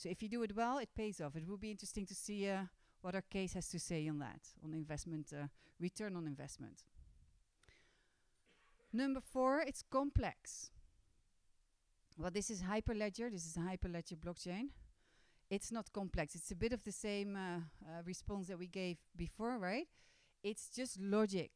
So if you do it well, it pays off. It will be interesting to see what our case has to say on that, on investment, return on investment. Number 4, it's complex. Well, this is Hyperledger. This is a Hyperledger blockchain. It's not complex. It's a bit of the same response that we gave before, right? It's just logic.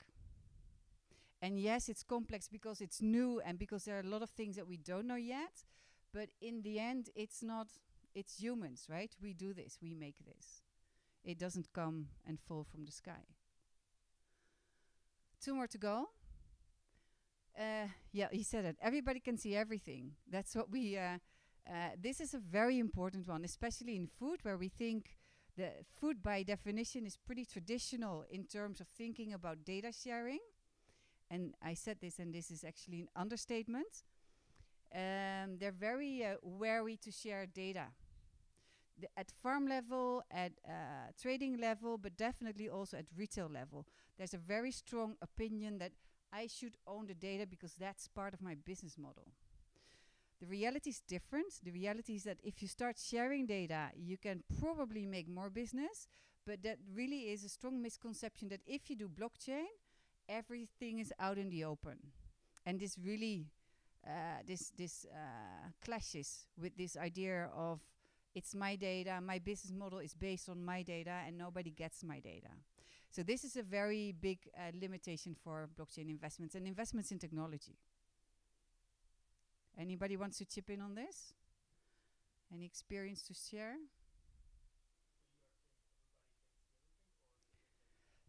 And yes, it's complex because it's new and because there are a lot of things that we don't know yet. But in the end, it's not, it's humans, right? We do this, we make this. It doesn't come and fall from the sky. 2 more to go. Yeah, he said it. Everybody can see everything. That's what we, this is a very important one, especially in food, where we think the food by definition is pretty traditional in terms of thinking about data sharing. And I said this, and this is actually an understatement. They're very wary to share data. At farm level, at trading level, but definitely also at retail level. There's a very strong opinion that I should own the data because that's part of my business model. The reality is different. The reality is that if you start sharing data, you can probably make more business, but that really is a strong misconception that if you do blockchain, everything is out in the open. And this really, clashes with this idea of it's my data, my business model is based on my data, and nobody gets my data. So this is a very big limitation for blockchain investments and investments in technology. Anybody wants to chip in on this? Any experience to share?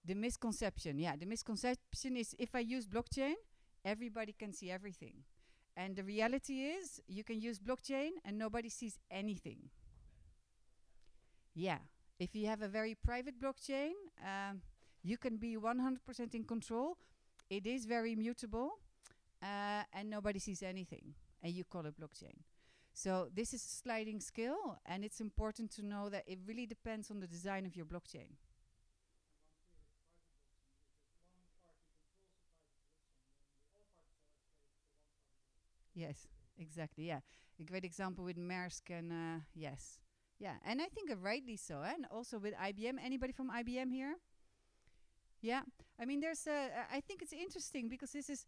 The misconception, yeah. The misconception is if I use blockchain, everybody can see everything. And the reality is you can use blockchain and nobody sees anything. Yeah. If you have a very private blockchain, you can be 100% in control. It is very mutable and nobody sees anything. And you call it blockchain. So this is a sliding scale, and it's important to know that it really depends on the design of your blockchain. Yes, exactly. Yeah, a great example with Maersk and yes, yeah, and I think rightly so, and also with IBM. Anybody from IBM here? Yeah, I mean, there's. I think it's interesting because this is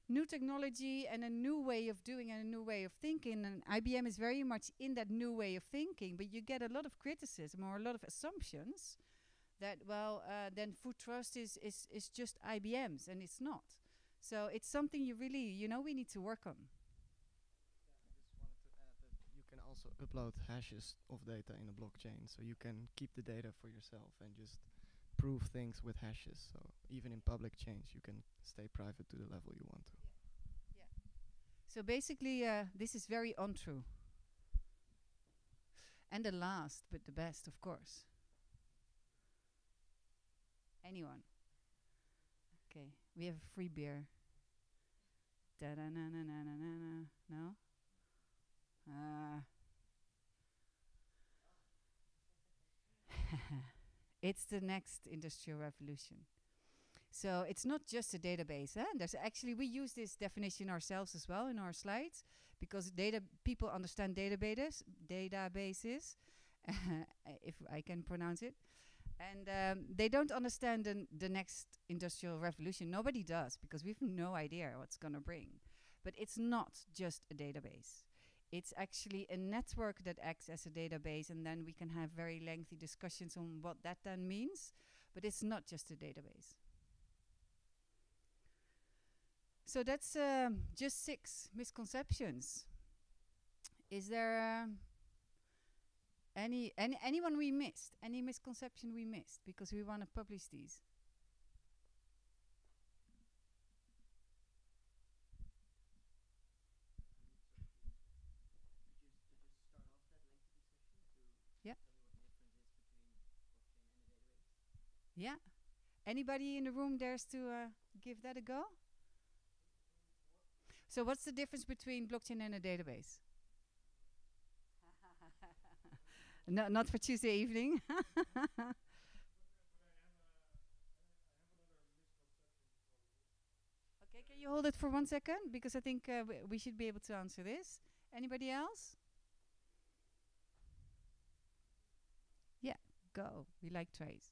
new technology and a new way of doing and a new way of thinking, and IBM is very much in that new way of thinking. But you get a lot of criticism or a lot of assumptions that then food trust is just IBM's, and it's not. So it's something you really, we need to work on. You can also upload hashes of data in a blockchain, so you can keep the data for yourself and just prove things with hashes. So even in public chains, you can stay private to the level you want to. Yeah. So basically, this is very untrue. And the last, but the best, of course. Anyone? Okay, we have a free beer. Da-da-na-na-na-na-na. No? It's the next industrial revolution. So it's not just a database. There's actually, we use this definition ourselves as well in our slides, because people understand databases, if I can pronounce it. And they don't understand the next industrial revolution. Nobody does, because we have no idea what's going to bring. But it's not just a database. It's actually a network that acts as a database, and then we can have very lengthy discussions on what that then means. But it's not just a database. So that's just 6 misconceptions. Is there anyone we missed? Any misconception we missed? Because we want to publish these. Yeah. Anybody in the room dares to give that a go? So what's the difference between blockchain and a database? No, not for Tuesday evening. Okay, can you hold it for 1 second? Because I think we should be able to answer this. Anybody else? go. We like trace.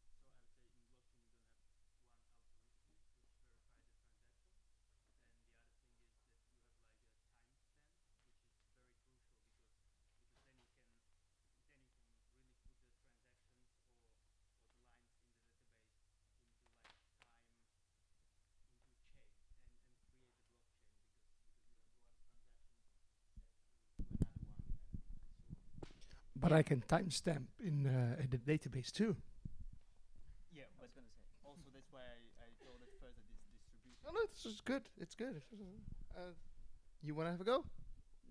But I can timestamp in the database too. Yeah, I was gonna say. Also, that's why I told it first that it's distributed. No, this is good. It's good. You want to have a go?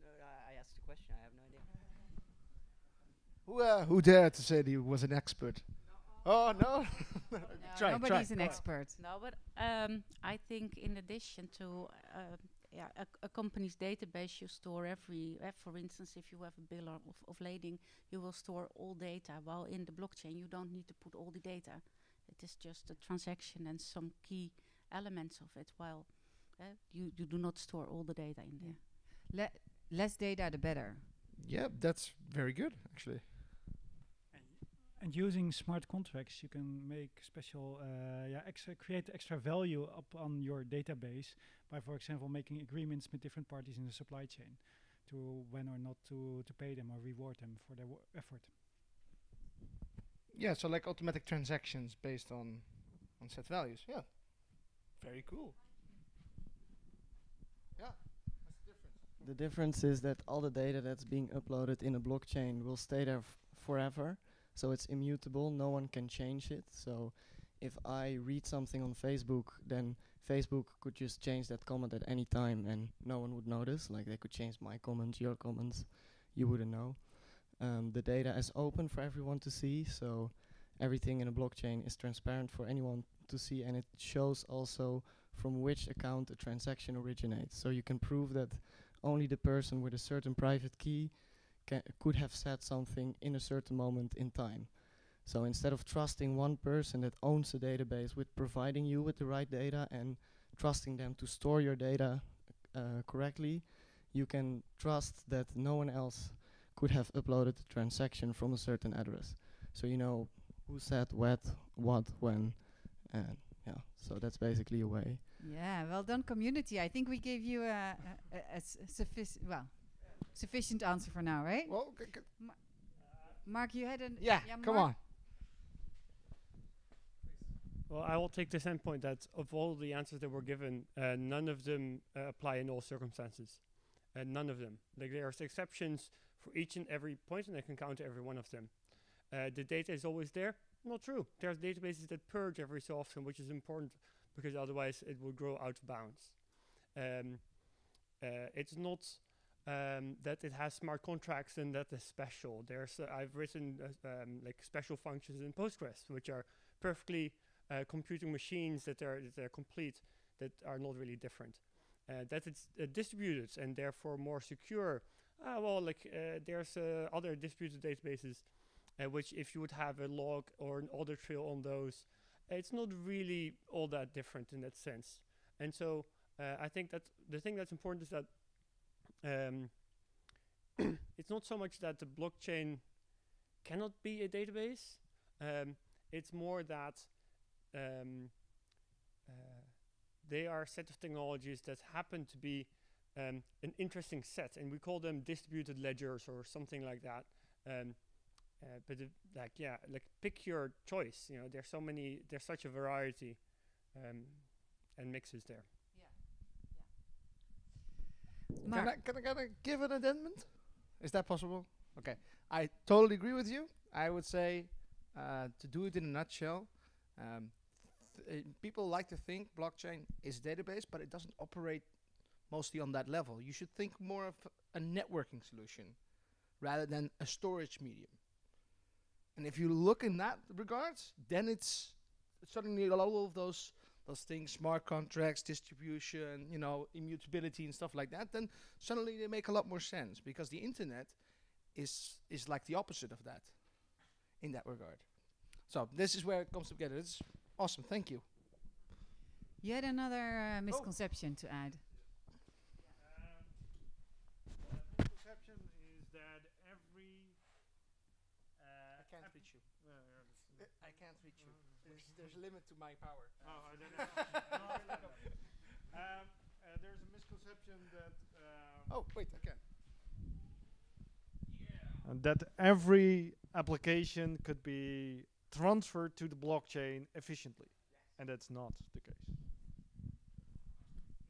No, I asked the question. I have no idea. Who dared to say that he was an expert? Oh no! No, nobody's an expert. No, but I think in addition to a company's database, you store every, for instance, if you have a bill of lading, you will store all data. While in the blockchain, you don't need to put all the data. It is just a transaction and some key elements of it. While you do not store all the data in there. Less data, the better. Yeah, that's very good actually. And using smart contracts, you can make special, create extra value up on your database by, for example, making agreements with different parties in the supply chain to when or not to pay them or reward them for their effort. Yeah, so like automatic transactions based on set values. Yeah, very cool. Yeah, what's the difference? The difference is that all the data that's being uploaded in a blockchain will stay there forever. So it's immutable, no one can change it. So if I read something on Facebook, then Facebook could just change that comment at any time and no one would notice. Like they could change my comments, your comments, you wouldn't know. The data is open for everyone to see, so everything in a blockchain is transparent for anyone to see, and it shows also from which account a transaction originates. So you can prove that only the person with a certain private key could have said something in a certain moment in time. So instead of trusting one person that owns the database with providing you with the right data and trusting them to store your data correctly, you can trust that no one else could have uploaded the transaction from a certain address. So you know who said what, when, and yeah, so that's basically a way. Yeah, well done, community. I think we gave you a sufficient answer for now, right? Well, Mark, you had an... yeah, come on. Well, I will take the standpoint that of all the answers that were given, none of them apply in all circumstances. None of them. Like there are exceptions for each and every point, and I can count every one of them. The data is always there. Not true. There's databases that purge every so often, which is important because otherwise it will grow out of bounds. It's not that it has smart contracts and that is special. There's I've written like special functions in Postgres, which are perfectly computing machines that are complete, that are not really different. That it's distributed and therefore more secure. There's other distributed databases, which if you would have a log or an audit trail on those, it's not really all that different in that sense. And so I think that the thing that's important is that it's not so much that the blockchain cannot be a database. It's more that they are a set of technologies that happen to be an interesting set, and we call them distributed ledgers or something like that. Pick your choice. You know, there's so many. There's such a variety, and mixes there. Yeah. Can I give an amendment? Is that possible? Okay, I totally agree with you. I would say to do it in a nutshell. People like to think blockchain is a database, but it doesn't operate mostly on that level. You should think more of a networking solution rather than a storage medium. And if you look in that regards, then it's suddenly a lot of those things, smart contracts, distribution, you know, immutability and stuff like that, then suddenly they make a lot more sense, because the internet is like the opposite of that in that regard. So this is where it comes together. It's awesome. Thank you. You had another misconception to add. The misconception is that every I can't reach you. YouTube. There's a limit to my power. Oh, I don't know. There's a misconception that Oh, wait, I can. and that every application could be transferred to the blockchain efficiently, and that's not the case.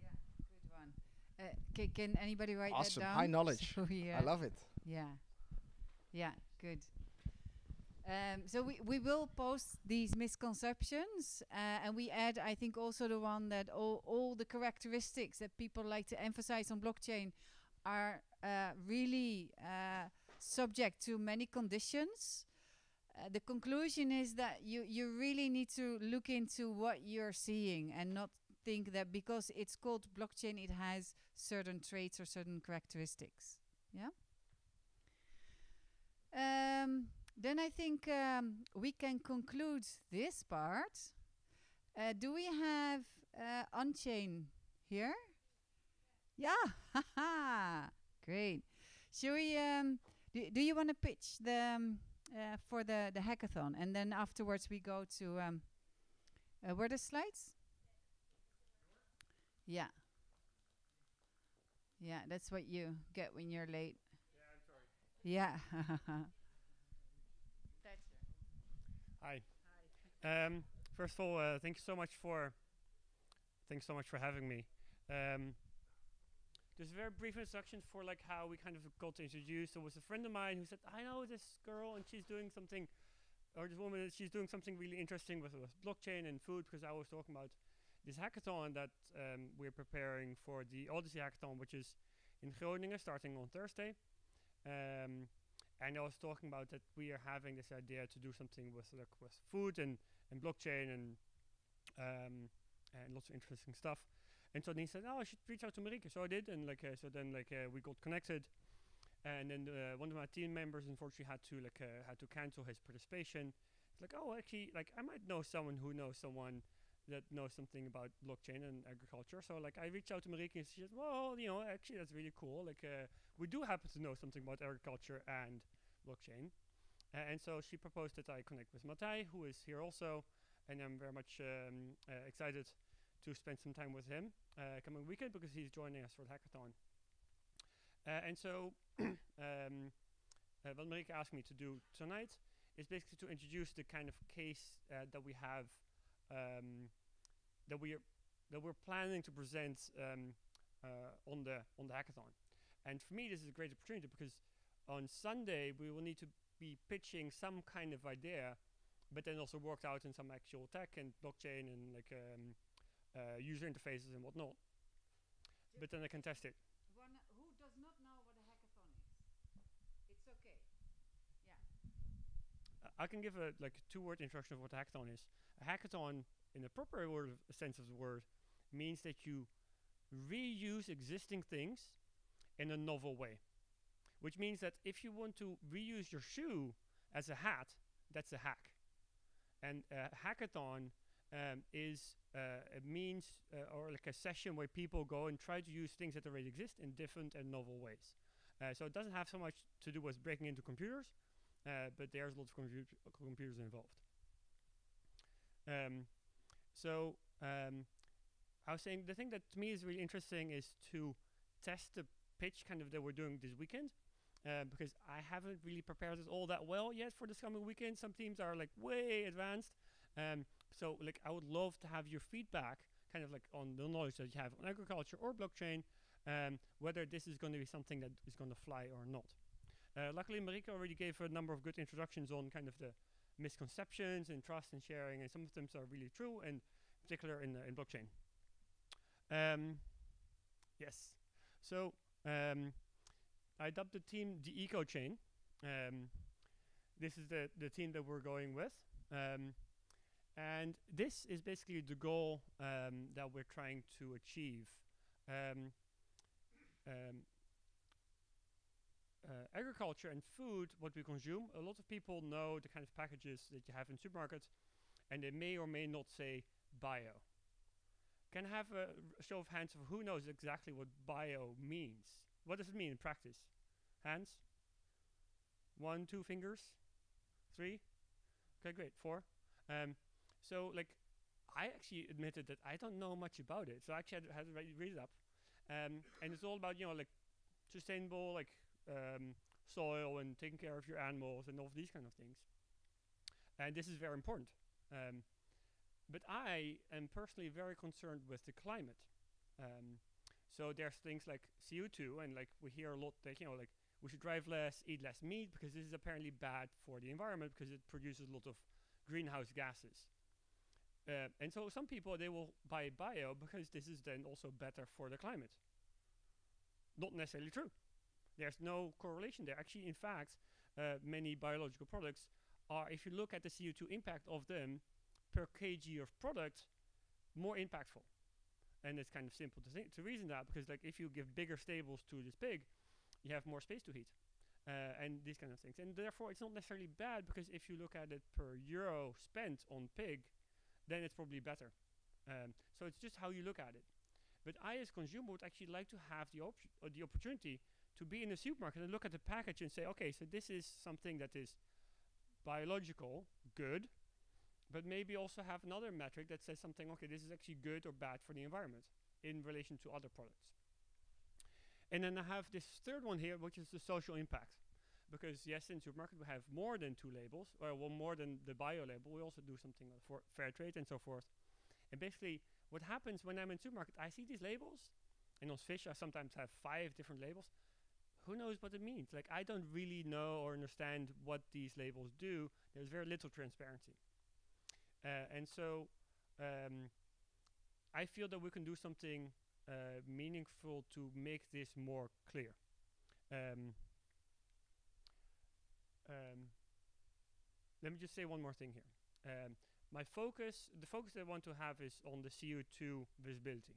Yeah, good one. Can anybody write Awesome, that down? high knowledge. So we, I love it. Yeah, yeah, good. So we will post these misconceptions, and we add, I think, also the one that all the characteristics that people like to emphasize on blockchain are really subject to many conditions. The conclusion is that you really need to look into what you're seeing and not think that because it's called blockchain, it has certain traits or certain characteristics. Yeah. Then I think we can conclude this part. Do we have on-chain here? Yeah, haha, great. Shall we? Do you want to pitch the for the hackathon, and then afterwards we go to were the slides? Yeah. Yeah, that's what you get when you're late. Yeah, I'm sorry. Yeah. Hi. First of all, thanks so much for having me. Just a very brief introduction for like how we kind of got introduced. There was a friend of mine who said, "I know this girl, and she's doing something, or this woman, she's doing something really interesting with blockchain and food." Because I was talking about this hackathon that we're preparing for the Odyssey hackathon, which is in Groningen, starting on Thursday. And I was talking about that we are having this idea to do something with food and blockchain and lots of interesting stuff. And so then he said, "Oh, I should reach out to Marieke." So I did, and we got connected. And then one of my team members unfortunately had to cancel his participation. It's like, "Oh, actually, like I might know someone who knows someone that knows something about blockchain and agriculture." So like I reached out to Marieke, and she said, "Well, actually that's really cool. Like we do happen to know something about agriculture and blockchain." And so she proposed that I connect with Matthij, who is here also, and I'm very much excited to spend some time with him coming weekend because he's joining us for the hackathon. And so what Marieke asked me to do tonight is basically to introduce the kind of case that we have that we're planning to present on the hackathon. And for me, this is a great opportunity because on Sunday we will need to be pitching some kind of idea, but then also worked out in some actual tech and blockchain and like user interfaces and whatnot. But then I can test it. One who does not know what a hackathon is? It's okay. Yeah. I can give a two-word introduction of what a hackathon is. A hackathon, in the proper sense of the word, means that you reuse existing things in a novel way. Which means that if you want to reuse your shoe as a hat, that's a hack. And a hackathon is a means or like a session where people go and try to use things that already exist in different and novel ways. So it doesn't have so much to do with breaking into computers, but there's lots of computers involved. I was saying the thing that to me is really interesting is to test the pitch kind of that we're doing this weekend. Because I haven't really prepared it all that well yet for this coming weekend. Some teams are like way advanced. So like I would love to have your feedback kind of like on the knowledge that you have on agriculture or blockchain, whether this is going to be something that is going to fly or not. Luckily, Marieke already gave a number of good introductions on kind of the misconceptions and trust and sharing, and some of them are really true, and in particular in blockchain. Yes. So I dubbed the team the Eco Chain. This is the team that we're going with. And this is basically the goal that we're trying to achieve. Agriculture and food, what we consume, a lot of people know the kind of packages that you have in supermarkets, and they may or may not say bio. Can I have a show of hands of who knows exactly what bio means? What does it mean in practice? Hands? 1, 2 fingers? 3? Okay, great. 4? So like, I actually admitted that I don't know much about it. So I actually had to read it up. And it's all about, like sustainable, like soil and taking care of your animals and all of these kind of things. And this is very important. But I am personally very concerned with the climate. So there's things like CO2, and like we hear a lot that, like we should drive less, eat less meat, because this is apparently bad for the environment because it produces a lot of greenhouse gases. And so some people, they will buy bio because this is then also better for the climate. Not necessarily true. There's no correlation there. Actually, in fact, many biological products are, if you look at the CO2 impact of them per kg of product, more impactful. And it's kind of simple to reason that, because like if you give bigger stables to this pig, you have more space to heat. And these kind of things. And therefore, it's not necessarily bad, because if you look at it per euro spent on pig, then it's probably better. So it's just how you look at it. But I, as a consumer, would actually like to have the opportunity to be in a supermarket and look at the package and say, okay, so this is something that is biological, good, but maybe also have another metric that says something, okay, this is actually good or bad for the environment in relation to other products. And then I have this third one here, which is the social impact. Because yes, in supermarket we have more than 2 labels, or well, more than the bio label. We also do something for fair trade and so forth. And basically, what happens when I'm in supermarket, I see these labels, and on fish I sometimes have 5 different labels. Who knows what it means? Like, I don't really know or understand what these labels do. There's very little transparency. And so I feel that we can do something meaningful to make this more clear. Let me just say one more thing here. The focus that I want to have is on the CO2 visibility.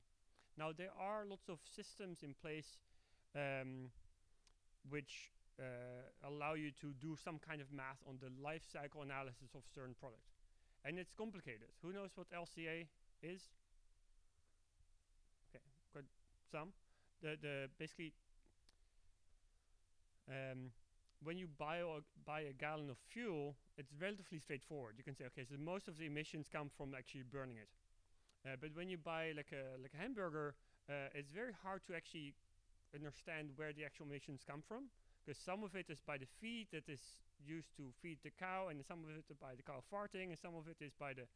Now, there are lots of systems in place which allow you to do some kind of math on the life cycle analysis of certain products. And it's complicated. Who knows what LCA is? Okay, got some. Basically, when you buy a gallon of fuel, it's relatively straightforward. You can say, okay, so most of the emissions come from actually burning it. But when you buy like a hamburger, it's very hard to actually understand where the actual emissions come from, because some of it is by the feed that is used to feed the cow, and some of it is by the cow farting, and some of it is by the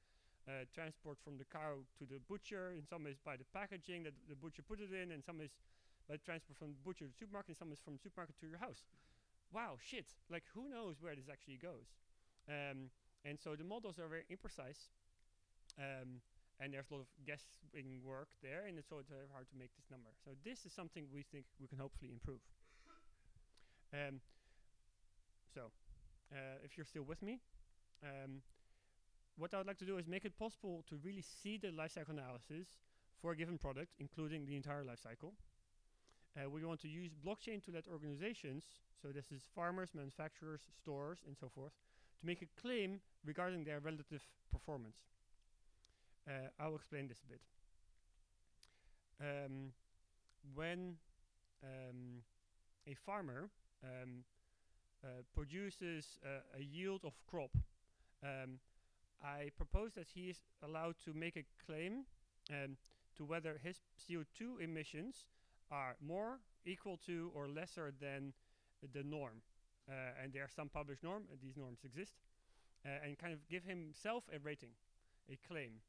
transport from the cow to the butcher, and some is by the packaging that the butcher put it in, and some is by the transport from the butcher to the supermarket, and some is from the supermarket to your house. Wow, shit, like who knows where this actually goes? And so the models are very imprecise, and there's a lot of guessing work there, and so it's very hard to make this number. So this is something we think we can hopefully improve. If you're still with me, what I would like to do is make it possible to really see the life cycle analysis for a given product, including the entire life cycle. We want to use blockchain to let organizations, so this is farmers, manufacturers, stores, and so forth, to make a claim regarding their relative performance. I'll explain this a bit. When a farmer produces a yield of crop, I propose that he is allowed to make a claim to whether his CO2 emissions are more, equal to, or lesser than the norm. And there are some published norms, these norms exist, and kind of give himself a rating, a claim.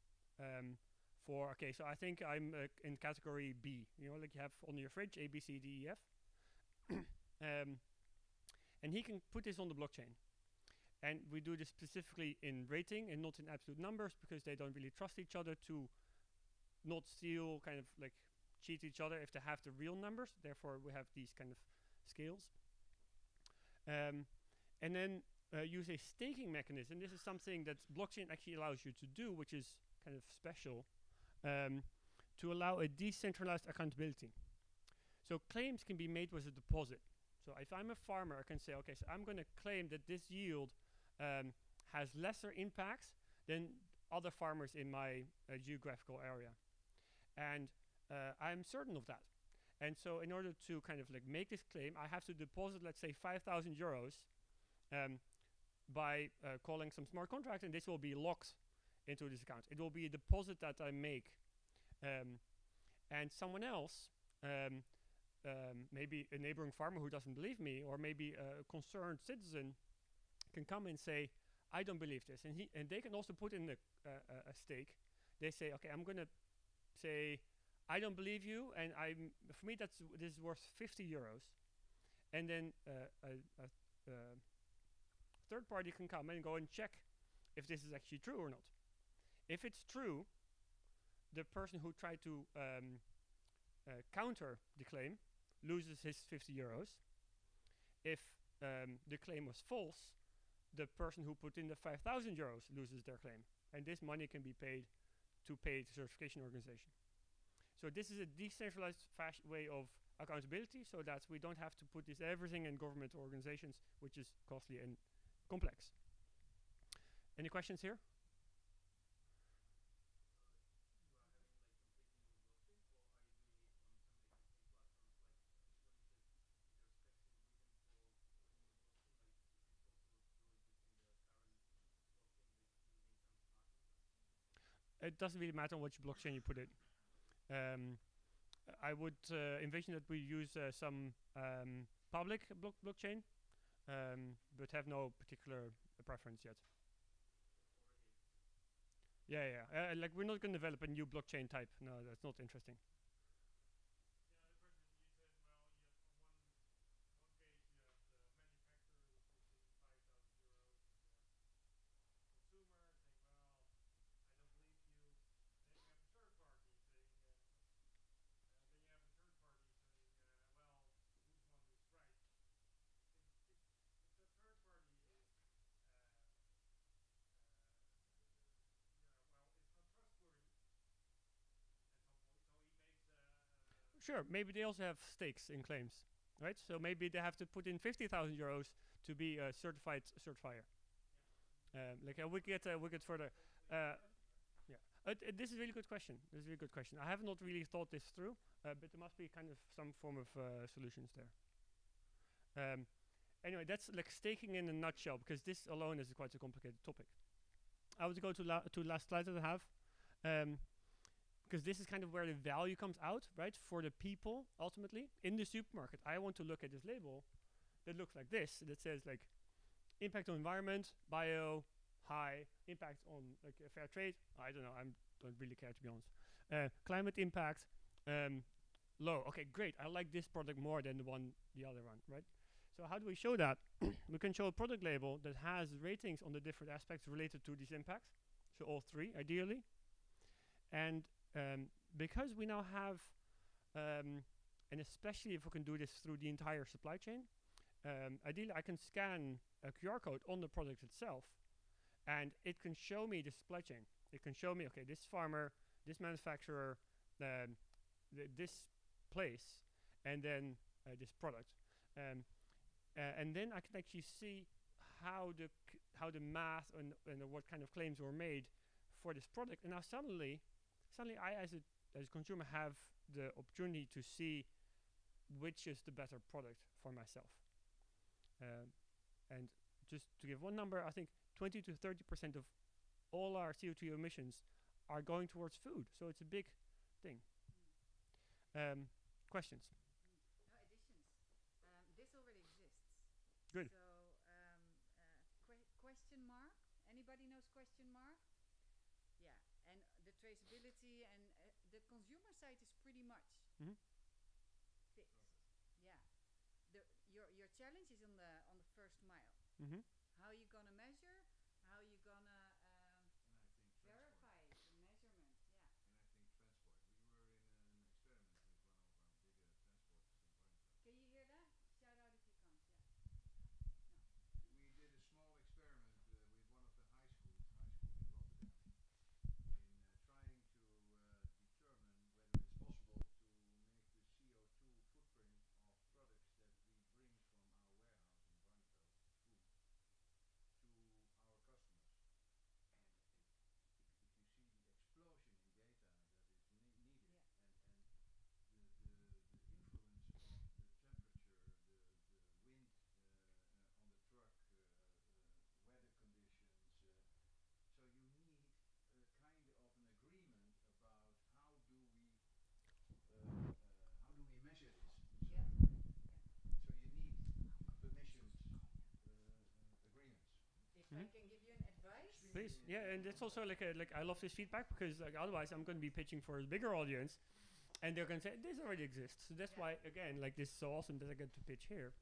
For, okay, so I think I'm in category B, like you have on your fridge, A, B, C, D, E, F. And he can put this on the blockchain. And we do this specifically in rating and not in absolute numbers, because they don't really trust each other to not steal, kind of like cheat each other if they have the real numbers. Therefore, we have these kind of scales. And then use a staking mechanism. This is something that blockchain actually allows you to do, which is kind of special, to allow a decentralized accountability. So claims can be made with a deposit. So if I'm a farmer, I can say, okay, so I'm going to claim that this yield has lesser impacts than other farmers in my geographical area. And I'm certain of that. And so in order to kind of like make this claim, I have to deposit, let's say, 5,000 euros by calling some smart contract, and this will be locked into this account. It will be a deposit that I make, and someone else, maybe a neighboring farmer who doesn't believe me, or maybe a concerned citizen, can come and say, I don't believe this, and they can also put in a stake. They say, okay, I'm gonna say, I don't believe you, and for me this is worth 50 euros, and then a third party can come and go and check if this is actually true or not. If it's true, the person who tried to counter the claim loses his 50 euros. If the claim was false, the person who put in the 5,000 euros loses their claim, and this money can be paid to pay the certification organization. So this is a decentralized way of accountability, so that we don't have to put this everything in government organizations, which is costly and complex. Any questions here? It doesn't really matter on which blockchain you put it. I would envision that we use some public blockchain, but have no particular preference yet. Yeah. Like, we're not going to develop a new blockchain type. No, that's not interesting. Sure, maybe they also have stakes in claims, right? So maybe they have to put in 50,000 euros to be a certified certifier. Like we get further. This is a really good question. I have not really thought this through, but there must be kind of some form of solutions there. Anyway, that's like staking in a nutshell, because this alone is quite a complicated topic. I would go to the last slide that I have. Because this is kind of where the value comes out, right? For the people, ultimately, in the supermarket. I want to look at this label that looks like this, that says like impact on environment, bio, high, impact on like fair trade. I don't know, I don't really care, to be honest. Climate impact, low. Okay, great. I like this product more than the other one, right? So how do we show that? We can show a product label that has ratings on the different aspects related to these impacts. So all three, ideally. And because we now have, and especially if we can do this through the entire supply chain, ideally I can scan a QR code on the product itself, and it can show me the supply chain. It can show me, okay, this farmer, this manufacturer, this place, and then this product. And then I can actually see how the math and what kind of claims were made for this product. And now suddenly I, as a consumer, have the opportunity to see which is the better product for myself. And just to give one number, I think 20 to 30% of all our CO2 emissions are going towards food. So it's a big thing. Questions? No additions. This already exists. Good. So, question mark? Anybody knows question mark? Yeah, and the traceability and the consumer side is pretty much fixed. Yeah, your challenge is on the first mile. How are you gonna measure? How are you gonna verify the measurement? Yeah. Can you hear that? Shout out if you can't. Yeah. No. We did a small experiment with one of the high schools in Rotterdam, in trying to determine whether it's possible to make the CO2 footprint of products that we bring from our warehouse in Barneveld, food, to our customers. I can give you an advice. Please, yeah, and it's also like I love this feedback because like otherwise I'm going to be pitching for a bigger audience, and they're going to say this already exists. So that's why again, like this is so awesome that I get to pitch here.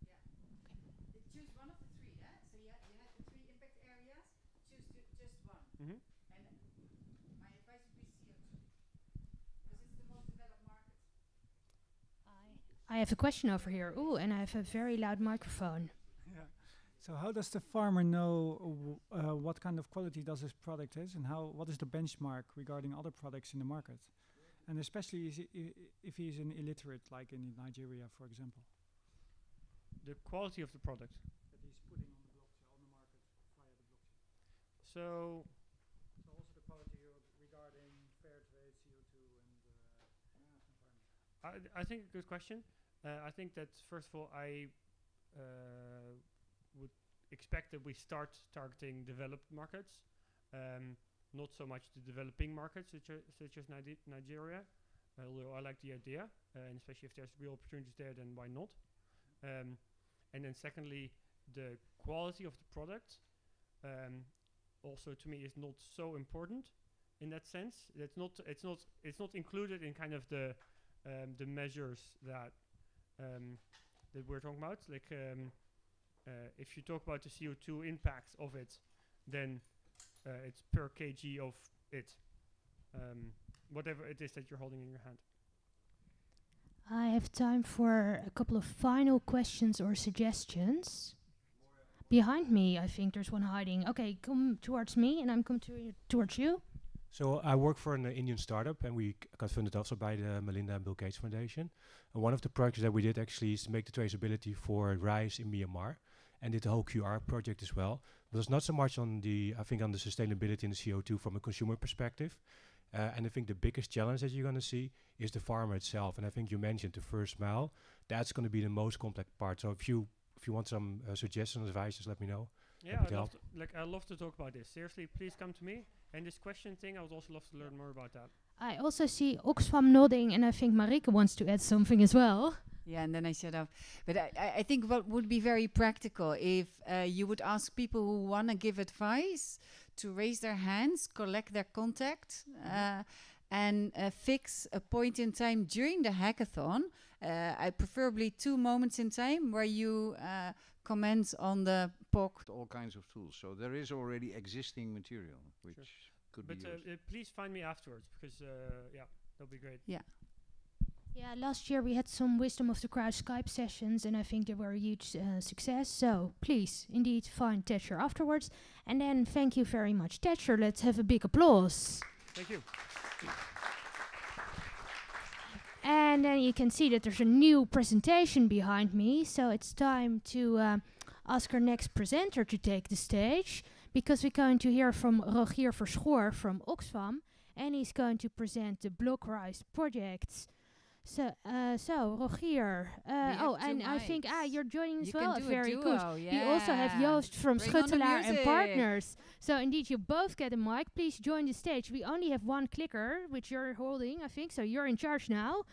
Choose one of the three. So you had the three impact areas. Choose just one. Mm-hmm. And my advice would be CO2 because it's the most developed market. I have a question over here. Ooh, and I have a very loud microphone. Yeah. So how does the farmer know what kind of quality does his product is, and what is the benchmark regarding other products in the market, and especially if he's an illiterate, like in Nigeria, for example? The quality of the product That he's putting on the blockchain, on the market via the blockchain. so Also the quality regarding fair trade, CO2, and environment. I think a good question. I think that first of all, I would expect that we start targeting developed markets, not so much the developing markets such as Nigeria. Although I like the idea, and especially if there's real opportunities there, then why not? And then secondly, the quality of the product also to me is not so important in that sense. It's not included in kind of the measures that we're talking about. Like if you talk about the CO2 impact of it, then it's per kg of it, whatever it is that you're holding in your hand. I have time for a couple of final questions or suggestions. Behind me, I think there's one hiding. Okay, come towards me, and I'm coming towards you. So I work for an Indian startup, and we got funded also by the Melinda and Bill Gates Foundation. And one of the projects that we did actually is to make the traceability for rice in Myanmar, and did the whole QR project as well. But it's not so much on the sustainability and the CO2 from a consumer perspective. And I think the biggest challenge that you're going to see is the farmer itself. And I think you mentioned the first mile. That's going to be the most complex part. So if you want some suggestions, advice, just let me know. Yeah, I love to talk about this. Seriously, please come to me. And this question thing, I would also love to learn more about that. I also see Oxfam nodding, and I think Marike wants to add something as well. Yeah, and then I shut up. But I think what would be very practical if you would ask people who want to give advice to raise their hands, collect their contact, and fix a point in time during the hackathon. I preferably 2 moments in time where you comment on the POC. All kinds of tools. So there is already existing material which could be used. Please find me afterwards because that'll be great. Yeah. Yeah, last year we had some Wisdom of the Crowd Skype sessions, and I think they were a huge success. So please, indeed, find Thatcher afterwards. And then thank you very much, Thatcher. Let's have a big applause. Thank you. And then you can see that there's a new presentation behind me. So it's time to ask our next presenter to take the stage, because we're going to hear from Rogier Verschoor from Oxfam, and he's going to present the BlocRice projects. So Rogier, I think you're joining as well. Very good. Yeah. We also have Joost from Schuttelaar and Partners. So indeed, you both get a mic. Please join the stage. We only have one clicker, which you're holding, I think. So you're in charge now.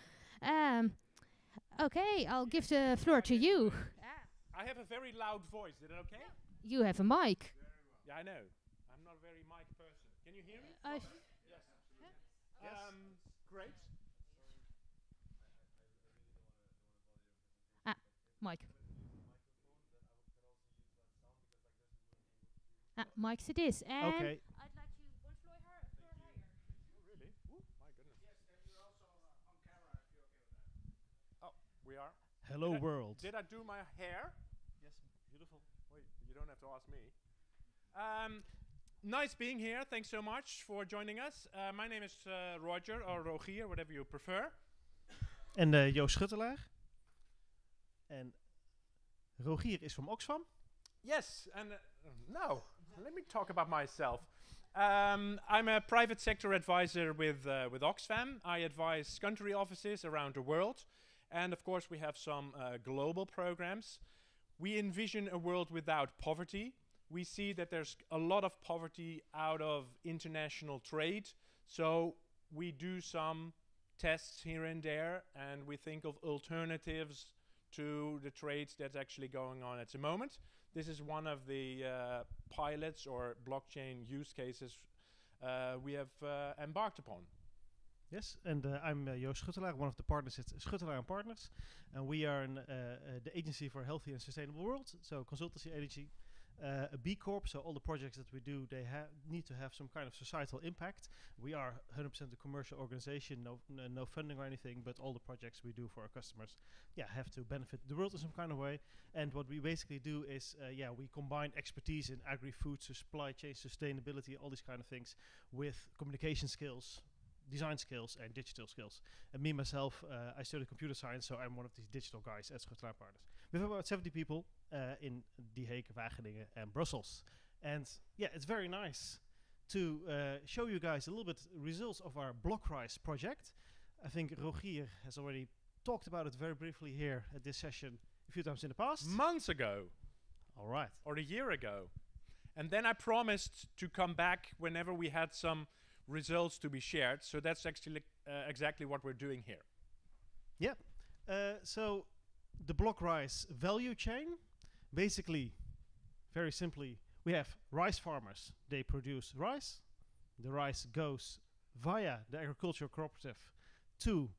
Okay, I'll give the floor to you. I have a very loud voice. Is that okay? You have a mic. Yeah, I know. I'm not a very mic person. Can you hear me? Yes. Great. Mike. Mike's it is. And Okay. I'd like to one floor higher. Really? Ooh, my goodness. Yes, and you're also on camera if you're okay with that. Oh, we are. Hello world. Did I do my hair? Yes, beautiful. Wait, you don't have to ask me. Nice being here. Thanks so much for joining us. My name is Roger, or Rogier, whatever you prefer. En Joost Schuttelaar. And Rogier is from Oxfam. Yes, and now let me talk about myself. I'm a private sector advisor with Oxfam. I advise country offices around the world, and of course we have some global programs. We envision a world without poverty. We see that there's a lot of poverty out of international trade, so we do some tests here and there, and we think of alternatives to the trades that's actually going on at the moment. This is one of the pilots or blockchain use cases we have embarked upon. Yes, and I'm Joost Schuttelaar, one of the partners at Schuttelaar & Partners, and we are the agency for a healthy and sustainable world, so consultancy agency, a B Corp, so all the projects that we do, they need to have some kind of societal impact. We are 100% a commercial organization, no funding or anything, but all the projects we do for our customers, have to benefit the world in some kind of way. And what we basically do is, we combine expertise in agri-food, supply chain, sustainability, all these kind of things, with communication skills, design skills and digital skills. And me myself, I studied computer science, so I'm one of these digital guys at Schuttelaar & Partners. We have about 70 people in The Hague, Wageningen and Brussels. And it's very nice to show you guys a little bit results of our BlocRice project. I think Rogier has already talked about it very briefly here at this session a few times in the past. Months ago. All right. Or a year ago. And then I promised to come back whenever we had some results to be shared. So that's actually exactly what we're doing here. Yeah. So the BlocRice value chain, basically, very simply, we have rice farmers. They produce rice. The rice goes via the agricultural cooperative to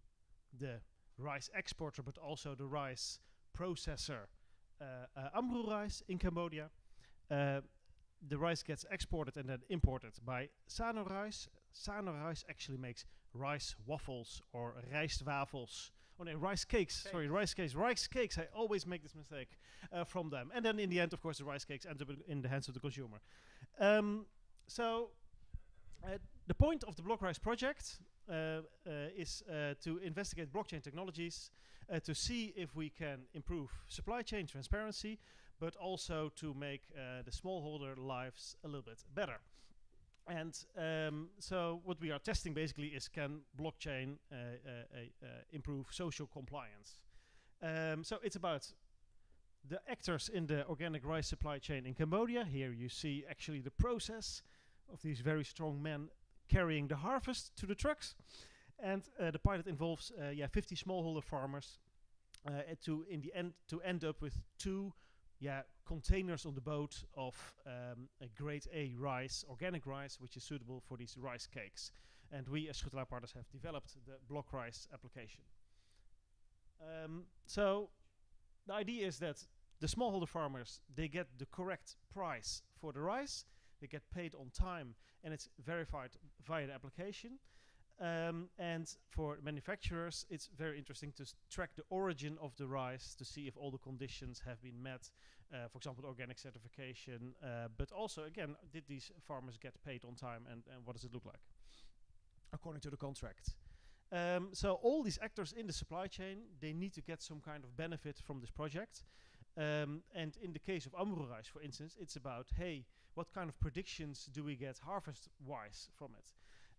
the rice exporter, but also the rice processor, AmruRice in Cambodia. The rice gets exported and then imported by SanoRice. SanoRice actually makes rice waffles or rijstwafels. Oh no, rice cakes. Sorry, rice cakes. Rice cakes. I always make this mistake from them. And then in the end, of course, the rice cakes end up in the hands of the consumer. The point of the BlocRice project is to investigate blockchain technologies, to see if we can improve supply chain transparency, but also to make the smallholder lives a little bit better. And so what we are testing basically is, can blockchain improve social compliance? So it's about the actors in the organic rice supply chain in Cambodia. Here you see actually the process of these very strong men carrying the harvest to the trucks. And the pilot involves 50 smallholder farmers to end up with 2 containers on the boat of a grade A rice, organic rice, which is suitable for these rice cakes. And we as Schuttelaar Partners have developed the BlocRice application. So the idea is that the smallholder farmers, they get the correct price for the rice, they get paid on time, and it's verified via the application. And for manufacturers, it's very interesting to track the origin of the rice to see if all the conditions have been met. For example, organic certification, but also, again, did these farmers get paid on time, and what does it look like according to the contract? So all these actors in the supply chain, they need to get some kind of benefit from this project. And in the case of AmruRice, for instance, it's about, hey, what kind of predictions do we get harvest-wise from it?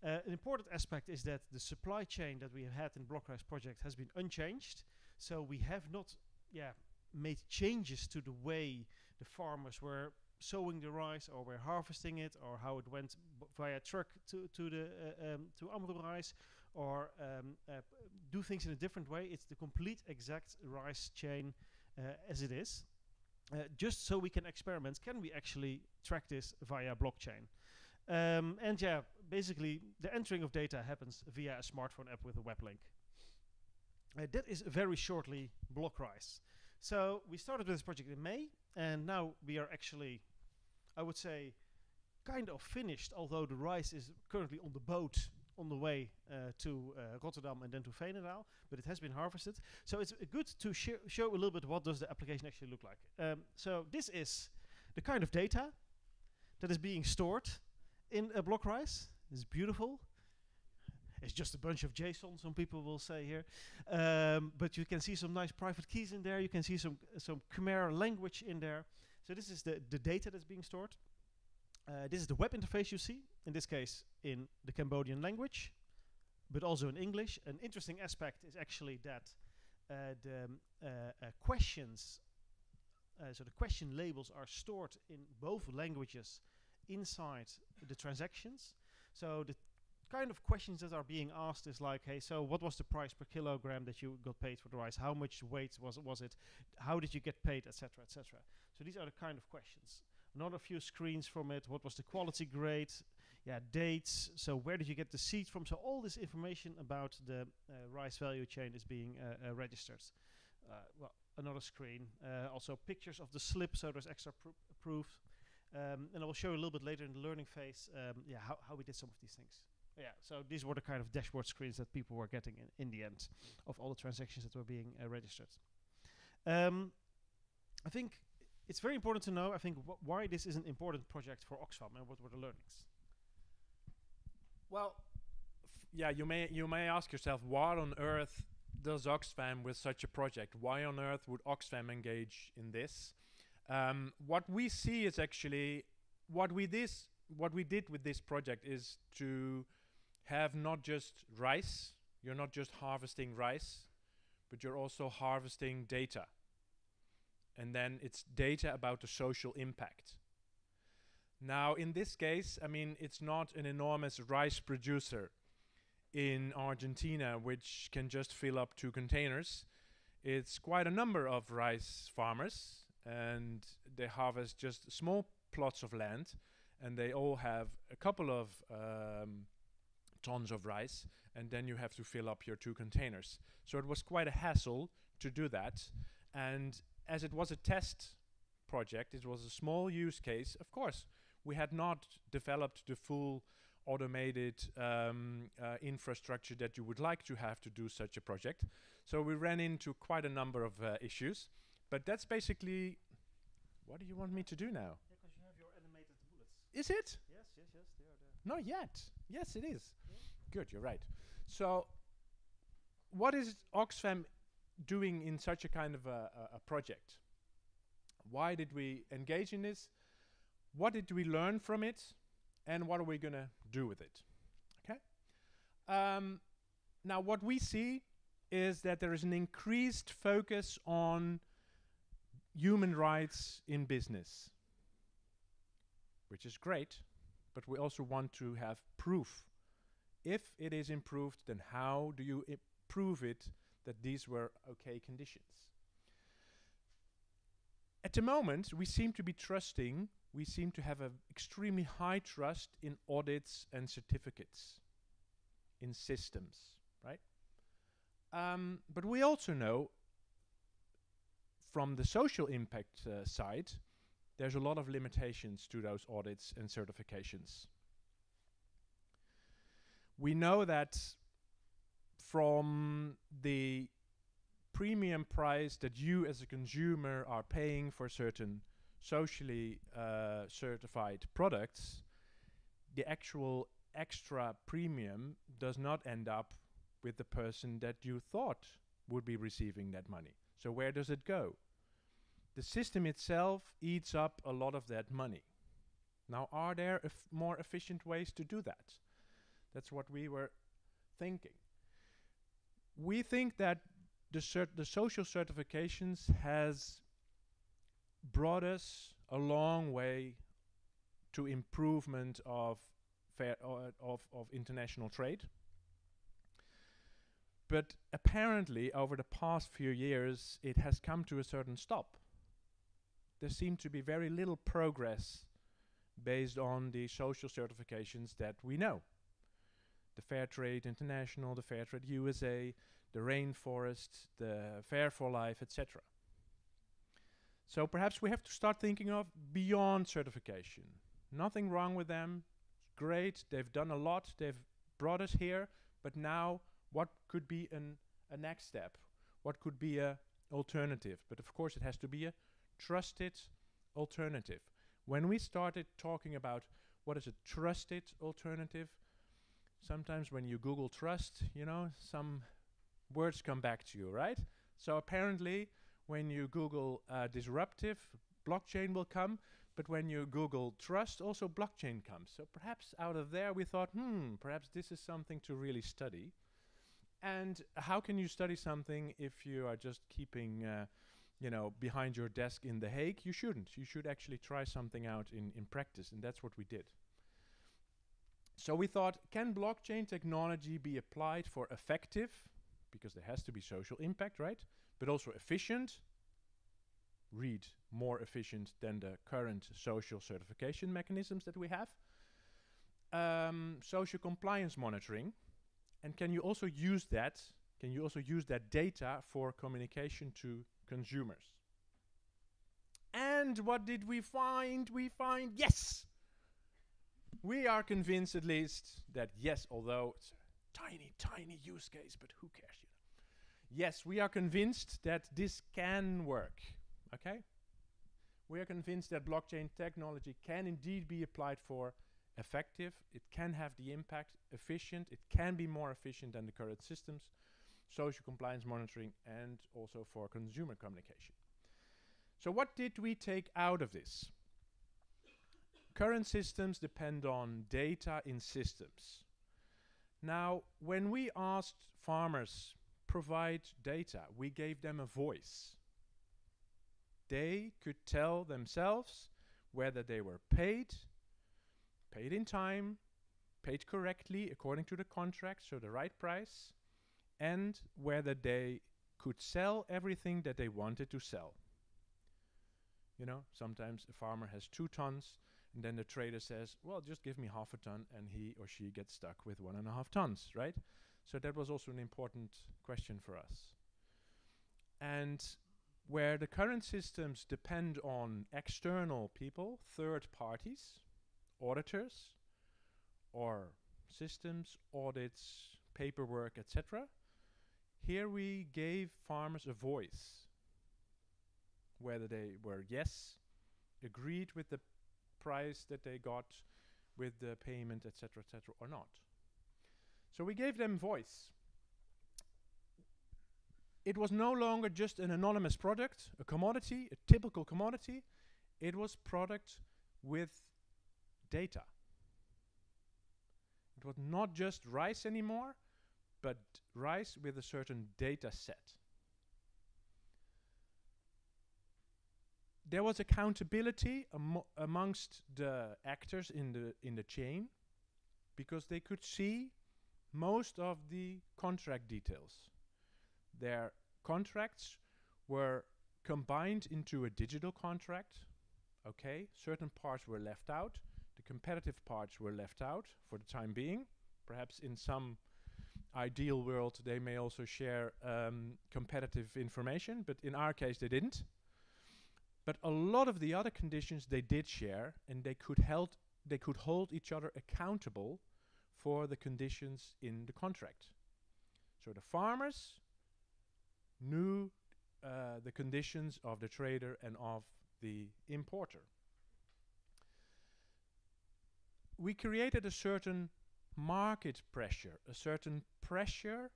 An important aspect is that the supply chain that we have had in BlocRice project has been unchanged. So we have not made changes to the way the farmers were sowing the rice or were harvesting it, or how it went via truck to AmruRice, or do things in a different way. It's the complete exact rice chain as it is. Just so we can experiment, can we actually track this via blockchain? Basically, the entering of data happens via a smartphone app with a web link. That is very shortly BlocRice. So we started with this project in May, and now we are actually, I would say, kind of finished, although the rice is currently on the boat on the way to Rotterdam and then to Veenendaal, but it has been harvested. So it's good to show a little bit what does the application actually look like. So this is the kind of data that is being stored in a BlocRice. It's beautiful. It's just a bunch of JSON, some people will say here. But you can see some nice private keys in there. You can see some Khmer language in there. So this is the data that's being stored. This is the web interface you see, in this case in the Cambodian language, but also in English. An interesting aspect is actually that the questions, so the question labels are stored in both languages inside the transactions. So the kind of questions that are being asked is like, hey, so what was the price per kilogram that you got paid for the rice? How much weight was it? How did you get paid, etc., etc. So these are the kind of questions. Another few screens from it. What was the quality grade? Yeah, dates. So where did you get the seed from? So all this information about the rice value chain is being registered. Well, another screen. Also pictures of the slip, so there's extra proof. And I will show you a little bit later in the learning phase, how we did some of these things. Yeah, so these were the kind of dashboard screens that people were getting in the end of all the transactions that were being registered. I think it's very important to know, I think, why this is an important project for Oxfam and what were the learnings. Well, yeah, you may ask yourself, what on earth does Oxfam with such a project? Why on earth would Oxfam engage in this? What we see is actually what we did with this project is to have not just rice. You're not just harvesting rice, but you're also harvesting data. And then it's data about the social impact. Now, in this case, I mean, it's not an enormous rice producer in Argentina which can just fill up 2 containers. It's quite a number of rice farmers, and they harvest just small plots of land, and they all have a couple of tons of rice, and then you have to fill up your 2 containers. So it was quite a hassle to do that, and as it was a test project, it was a small use case. Of course, we had not developed the full automated infrastructure that you would like to have to do such a project. So we ran into quite a number of issues, but that's basically, what do you want me to do now? Yeah, because you have your animated bullets. Is it? Yes, they are there. Not yet. Yes, it is. Yeah. Good, you're right. So what is Oxfam doing in such a kind of a project? Why did we engage in this? What did we learn from it? And what are we going to do with it? Okay. Now, what we see is that there is an increased focus on human rights in business, which is great, but we also want to have proof. If it is improved, then how do you prove it that these were okay conditions? At the moment, we seem to be trusting, we seem to have an extremely high trust in audits and certificates, in systems, right? But we also know from the social impact side, there's a lot of limitations to those audits and certifications. We know that from the premium price that you as a consumer are paying for certain socially certified products, the actual extra premium does not end up with the person that you thought would be receiving that money. So where does it go? The system itself eats up a lot of that money. Now, are there more efficient ways to do that? That's what we were thinking. We think that the social certifications has brought us a long way to improvement of international trade. But apparently, over the past few years, it has come to a certain stop. There seemed to be very little progress based on the social certifications that we know. The Fair Trade International, the Fair Trade USA, the Rainforest, the Fair for Life, etc. So perhaps we have to start thinking of beyond certification. Nothing wrong with them. It's great. They've done a lot. They've brought us here. But now, what could be a next step? What could be a alternative? But of course, it has to be a trusted alternative. When we started talking about what is a trusted alternative, sometimes when you Google trust, you know, some words come back to you, right? So apparently, when you Google disruptive, blockchain will come, but when you Google trust, also blockchain comes. So perhaps out of there we thought, perhaps this is something to really study. And how can you study something if you are just keeping, behind your desk in The Hague? You shouldn't. You should actually try something out in practice, and that's what we did. So we thought, can blockchain technology be applied for effective, because there has to be social impact, right? But also efficient, read more efficient than the current social certification mechanisms that we have. Social compliance monitoring. And can you also use that? Can you also use that data for communication to consumers? And what did we find? We find yes! We are convinced at least that yes, although it's a tiny, tiny use case, but who cares? You know? Yes, we are convinced that this can work, okay? We are convinced that blockchain technology can indeed be applied for effective, it can have the impact, efficient, it can be more efficient than the current systems, social compliance monitoring, and also for consumer communication. So what did we take out of this? Current systems depend on data in systems. Now, when we asked farmers provide data, we gave them a voice. They could tell themselves whether they were paid in time, paid correctly according to the contract, so the right price, and whether they could sell everything that they wanted to sell. You know, sometimes a farmer has 2 tons, and then the trader says, well, just give me half a ton, and he or she gets stuck with 1.5 tons, right? So that was also an important question for us. And where the current systems depend on external people, third parties, auditors, or systems, audits, paperwork, etc., here we gave farmers a voice, whether they were, yes, agreed with the price that they got, with the payment, etc., or not. So we gave them voice. It was no longer just an anonymous product, a commodity, a typical commodity. It was product with data. It was not just rice anymore, but rice with a certain data set. There was accountability amongst the actors in the chain, because they could see most of the contract details. Their contracts were combined into a digital contract. Okay, certain parts were left out. The competitive parts were left out for the time being. Perhaps in some ideal world they may also share competitive information, but in our case they didn't. But a lot of the other conditions they did share, and they could hold each other accountable for the conditions in the contract. So the farmers knew the conditions of the trader and of the importer. We created a certain market pressure, a certain pressure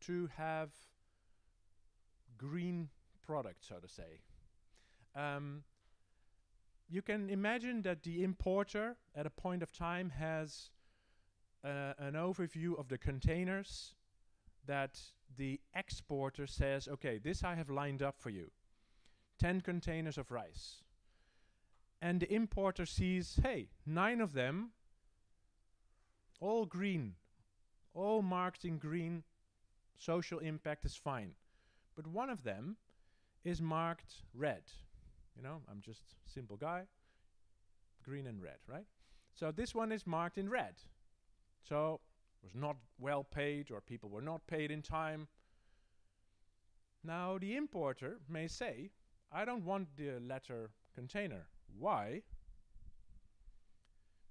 to have green products, so to say. You can imagine that the importer at a point of time has an overview of the containers that the exporter says, okay, this I have lined up for you. 10 containers of rice. And the importer sees, hey, 9 of them, all green, all marked in green, social impact is fine. But one of them is marked red. You know, I'm just a simple guy, green and red, right? So this one is marked in red. So it was not well paid, or people were not paid in time. Now the importer may say, I don't want the latter container. Why?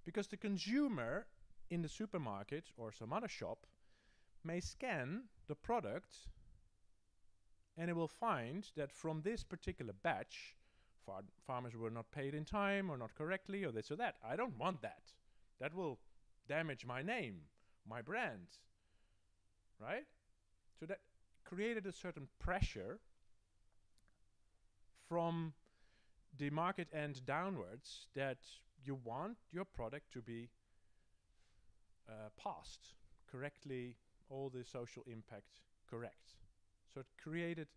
Because the consumer in the supermarket or some other shop may scan the product, and it will find that from this particular batch, farmers were not paid in time or not correctly or this or that. I don't want that. That will damage my name, my brand, right? So that created a certain pressure from the market end downwards, that you want your product to be passed correctly, all the social impact correct. So it created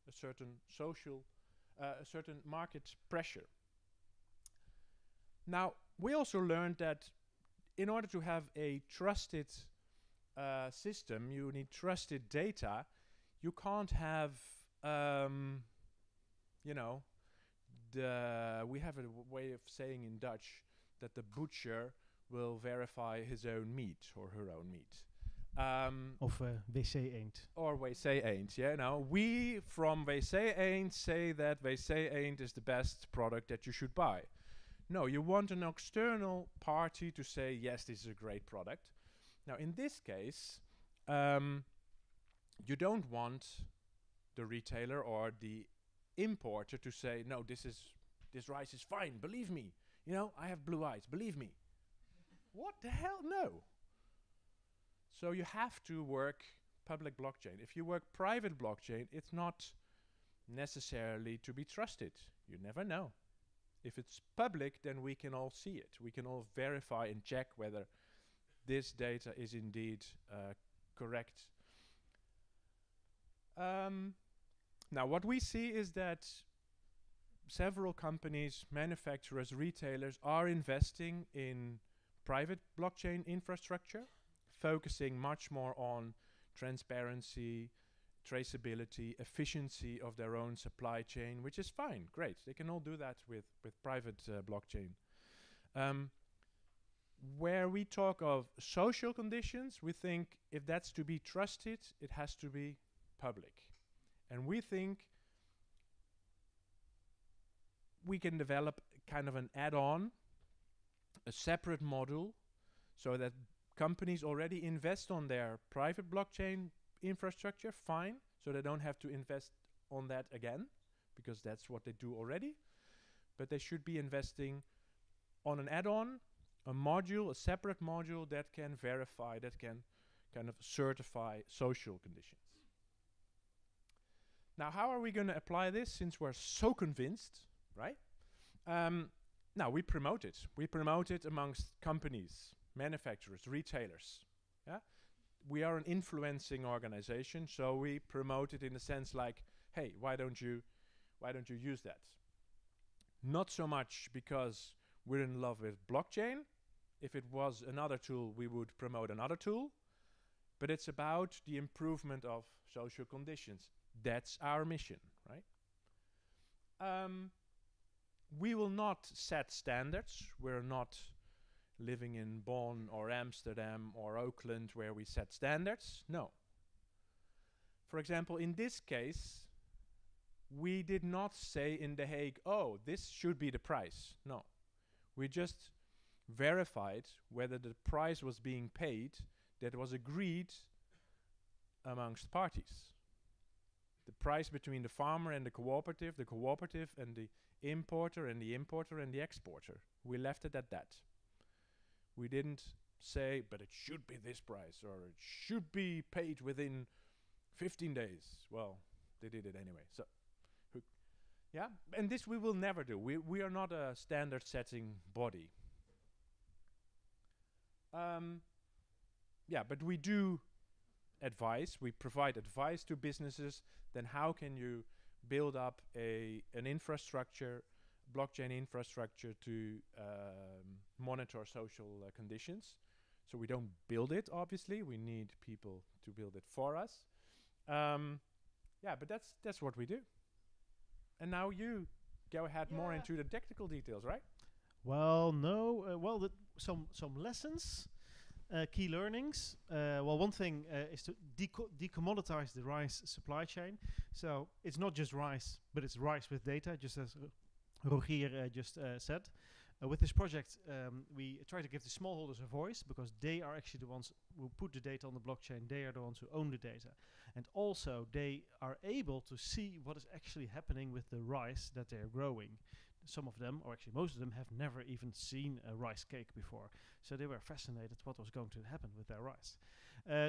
a certain social, a certain market pressure. Now, we also learned that in order to have a trusted system, you need trusted data. You can't have, you know, we have a way of saying in Dutch that the butcher will verify his own meat or her own meat. Of WC Eend. Or WC Eend, yeah. Now, we from WC Eend say that WC Eend is the best product that you should buy. No, you want an external party to say, yes, this is a great product. Now, in this case, you don't want the retailer or the importer to say, no, this rice is fine, believe me. You know, I have blue eyes, believe me. What the hell? No. So you have to work public blockchain. If you work private blockchain, it's not necessarily to be trusted. You never know. If it's public, then we can all see it. We can all verify and check whether this data is indeed correct. Now, what we see is that several companies, manufacturers, retailers are investing in private blockchain infrastructure, focusing much more on transparency, traceability, efficiency of their own supply chain, which is fine, great. They can all do that with private blockchain. Where we talk of social conditions, we think if that's to be trusted, it has to be public. And we think we can develop kind of an add-on, a separate module, so that companies already invest on their private blockchain infrastructure, fine, so they don't have to invest on that again, because that's what they do already. But they should be investing on an add-on, a module, a separate module that can verify, that can kind of certify social conditions. Now, how are we going to apply this since we're so convinced, right? Now, we promote it. We promote it amongst companies, manufacturers, retailers. Yeah? We are an influencing organization, so we promote it in a sense like, hey, why don't you use that? Not so much because we're in love with blockchain. If it was another tool, we would promote another tool. But it's about the improvement of social conditions. That's our mission, right? We will not set standards. We're not living in Bonn or Amsterdam or Oakland where we set standards. No. For example, in this case, we did not say in The Hague, oh, this should be the price. No. We just verified whether the price was being paid that was agreed amongst parties. The price between the farmer and the cooperative and the importer and the importer and the exporter. We left it at that. We didn't say, but it should be this price or it should be paid within 15 days. Well, they did it anyway. So, yeah, and this we will never do. We are not a standard setting body. Yeah, but we do advice. We provide advice to businesses. Then how can you build up an infrastructure, blockchain infrastructure to monitor social conditions? So we don't build it, obviously. We need people to build it for us. Yeah, but that's what we do. And now you go ahead more into the technical details, right? Well, no. Some lessons, key learnings. Well, one thing is to decommoditize the rice supply chain. So it's not just rice, but it's rice with data, just as Rogier just said. With this project, we try to give the smallholders a voice because they are actually the ones who put the data on the blockchain. They are the ones who own the data. And also, they are able to see what is actually happening with the rice that they are growing. Some of them, or actually most of them, have never even seen a rice cake before. So they were fascinated what was going to happen with their rice.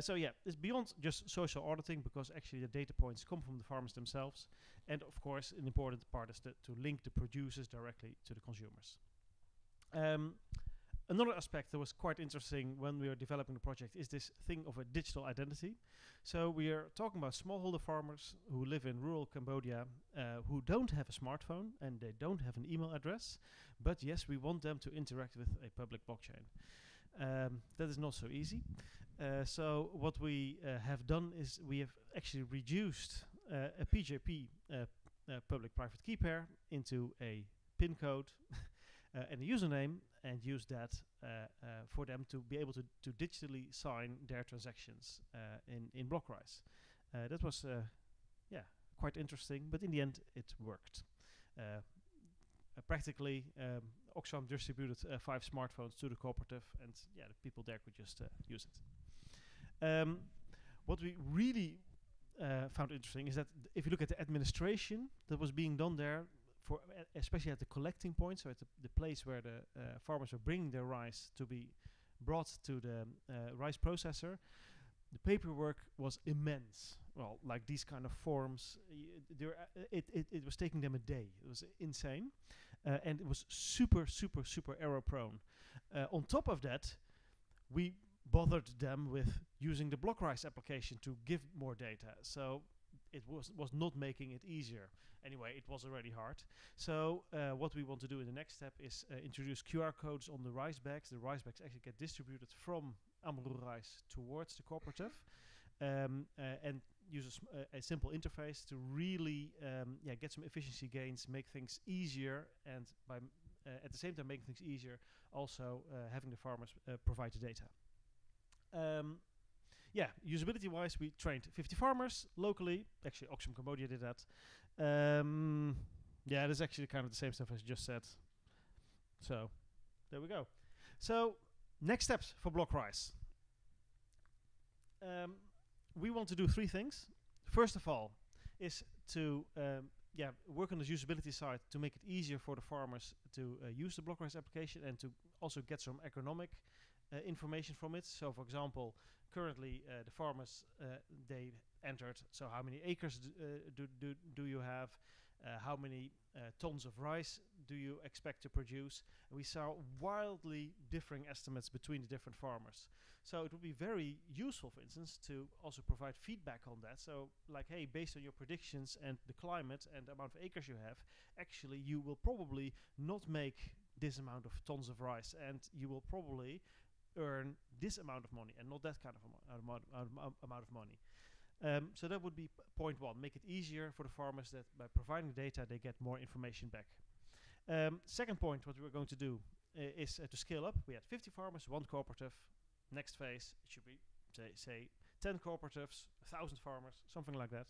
So yeah, it's beyond just social auditing because actually the data points come from the farmers themselves. And of course, an important part is to link the producers directly to the consumers. Another aspect that was quite interesting when we were developing the project is this thing of a digital identity. So we are talking about smallholder farmers who live in rural Cambodia who don't have a smartphone and they don't have an email address. But yes, we want them to interact with a public blockchain. That is not so easy. So what we have done is we have actually reduced a PJP, public-private key pair, into a PIN code and a username, and use that for them to be able to digitally sign their transactions in BlocRice. That was quite interesting, but in the end it worked. Practically, Oxfam distributed 5 smartphones to the cooperative, and the people there could just use it. What we really found interesting is that if you look at the administration that was being done there, for especially at the collecting point, so at the place where the farmers were bringing their rice to be brought to the rice processor, the paperwork was immense. Well, like these kind of forms, it was taking them a day. It was insane, and it was super error prone. On top of that, we bothered them with using the BlocRice application to give more data. So it was not making it easier. Anyway, it was already hard. So what we want to do in the next step is introduce QR codes on the rice bags. The rice bags actually get distributed from Amrou Rice towards the cooperative, and use a simple interface to really get some efficiency gains, make things easier, and by at the same time making things easier, also having the farmers provide the data. Usability-wise, we trained 50 farmers locally. Actually, Oxfam Cambodia did that. It is actually kind of the same stuff as just said. So, there we go. So, next steps for BlocRice. We want to do 3 things. First of all, is to work on the usability side to make it easier for the farmers to use the BlocRice application and to also get some agronomic information from it. So, for example, currently the farmers they entered. So, how many acres do you have? How many tons of rice do you expect to produce? And we saw wildly differing estimates between the different farmers. So it would be very useful, for instance, to also provide feedback on that. So, like, hey, based on your predictions and the climate and the amount of acres you have, actually you will probably not make this amount of tons of rice, and you will probably earn this amount of money and not that kind of amount of money. So that would be point 1. Make it easier for the farmers that by providing data they get more information back. Second point, what we're going to do is to scale up. We had 50 farmers, 1 cooperative. Next phase, it should be say 10 cooperatives, 1,000 farmers, something like that.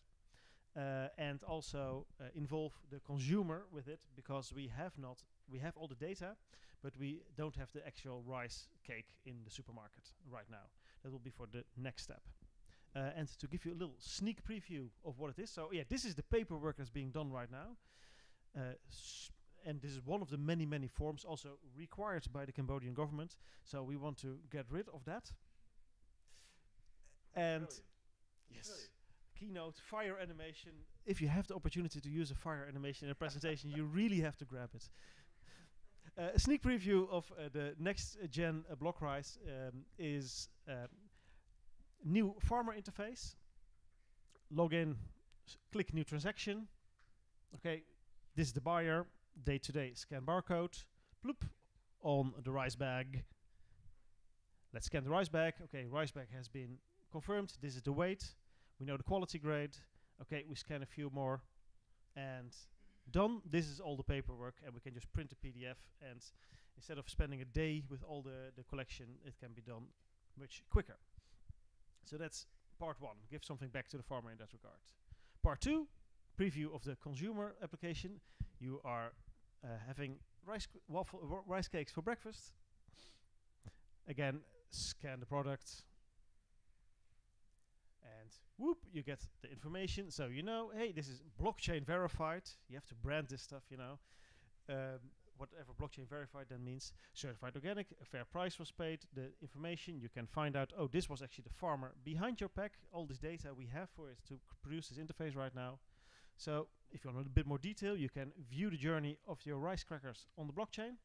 And also involve the consumer with it, because we have all the data, but we don't have the actual rice cake in the supermarket right now. That will be for the next step. And to give you a little sneak preview of what it is. So this is the paperwork that's being done right now. And this is one of the many forms also required by the Cambodian government. So we want to get rid of that. And yes, keynote, fire animation. If you have the opportunity to use a fire animation in a presentation, you really have to grab it. A sneak preview of the next gen BlocRice is new farmer interface. Log in, click new transaction. Okay, this is the buyer. Day to day, scan barcode. Bloop on the rice bag. Let's scan the rice bag. Okay, rice bag has been confirmed. This is the weight. We know the quality grade. Okay, we scan a few more, and done. This is all the paperwork, and we can just print a PDF, and instead of spending a day with all the collection, it can be done much quicker. So that's part 1. Give something back to the farmer in that regard. Part 2, preview of the consumer application. You are having rice cakes for breakfast. Again, scan the product, and whoop, you get the information. So you know, hey, this is blockchain verified. You have to brand this stuff, you know. Whatever blockchain verified then means. Certified organic, a fair price was paid. The information you can find out, oh, this was actually the farmer behind your pack. All this data we have for it to produce this interface right now. So if you want a bit more detail, you can view the journey of your rice crackers on the blockchain.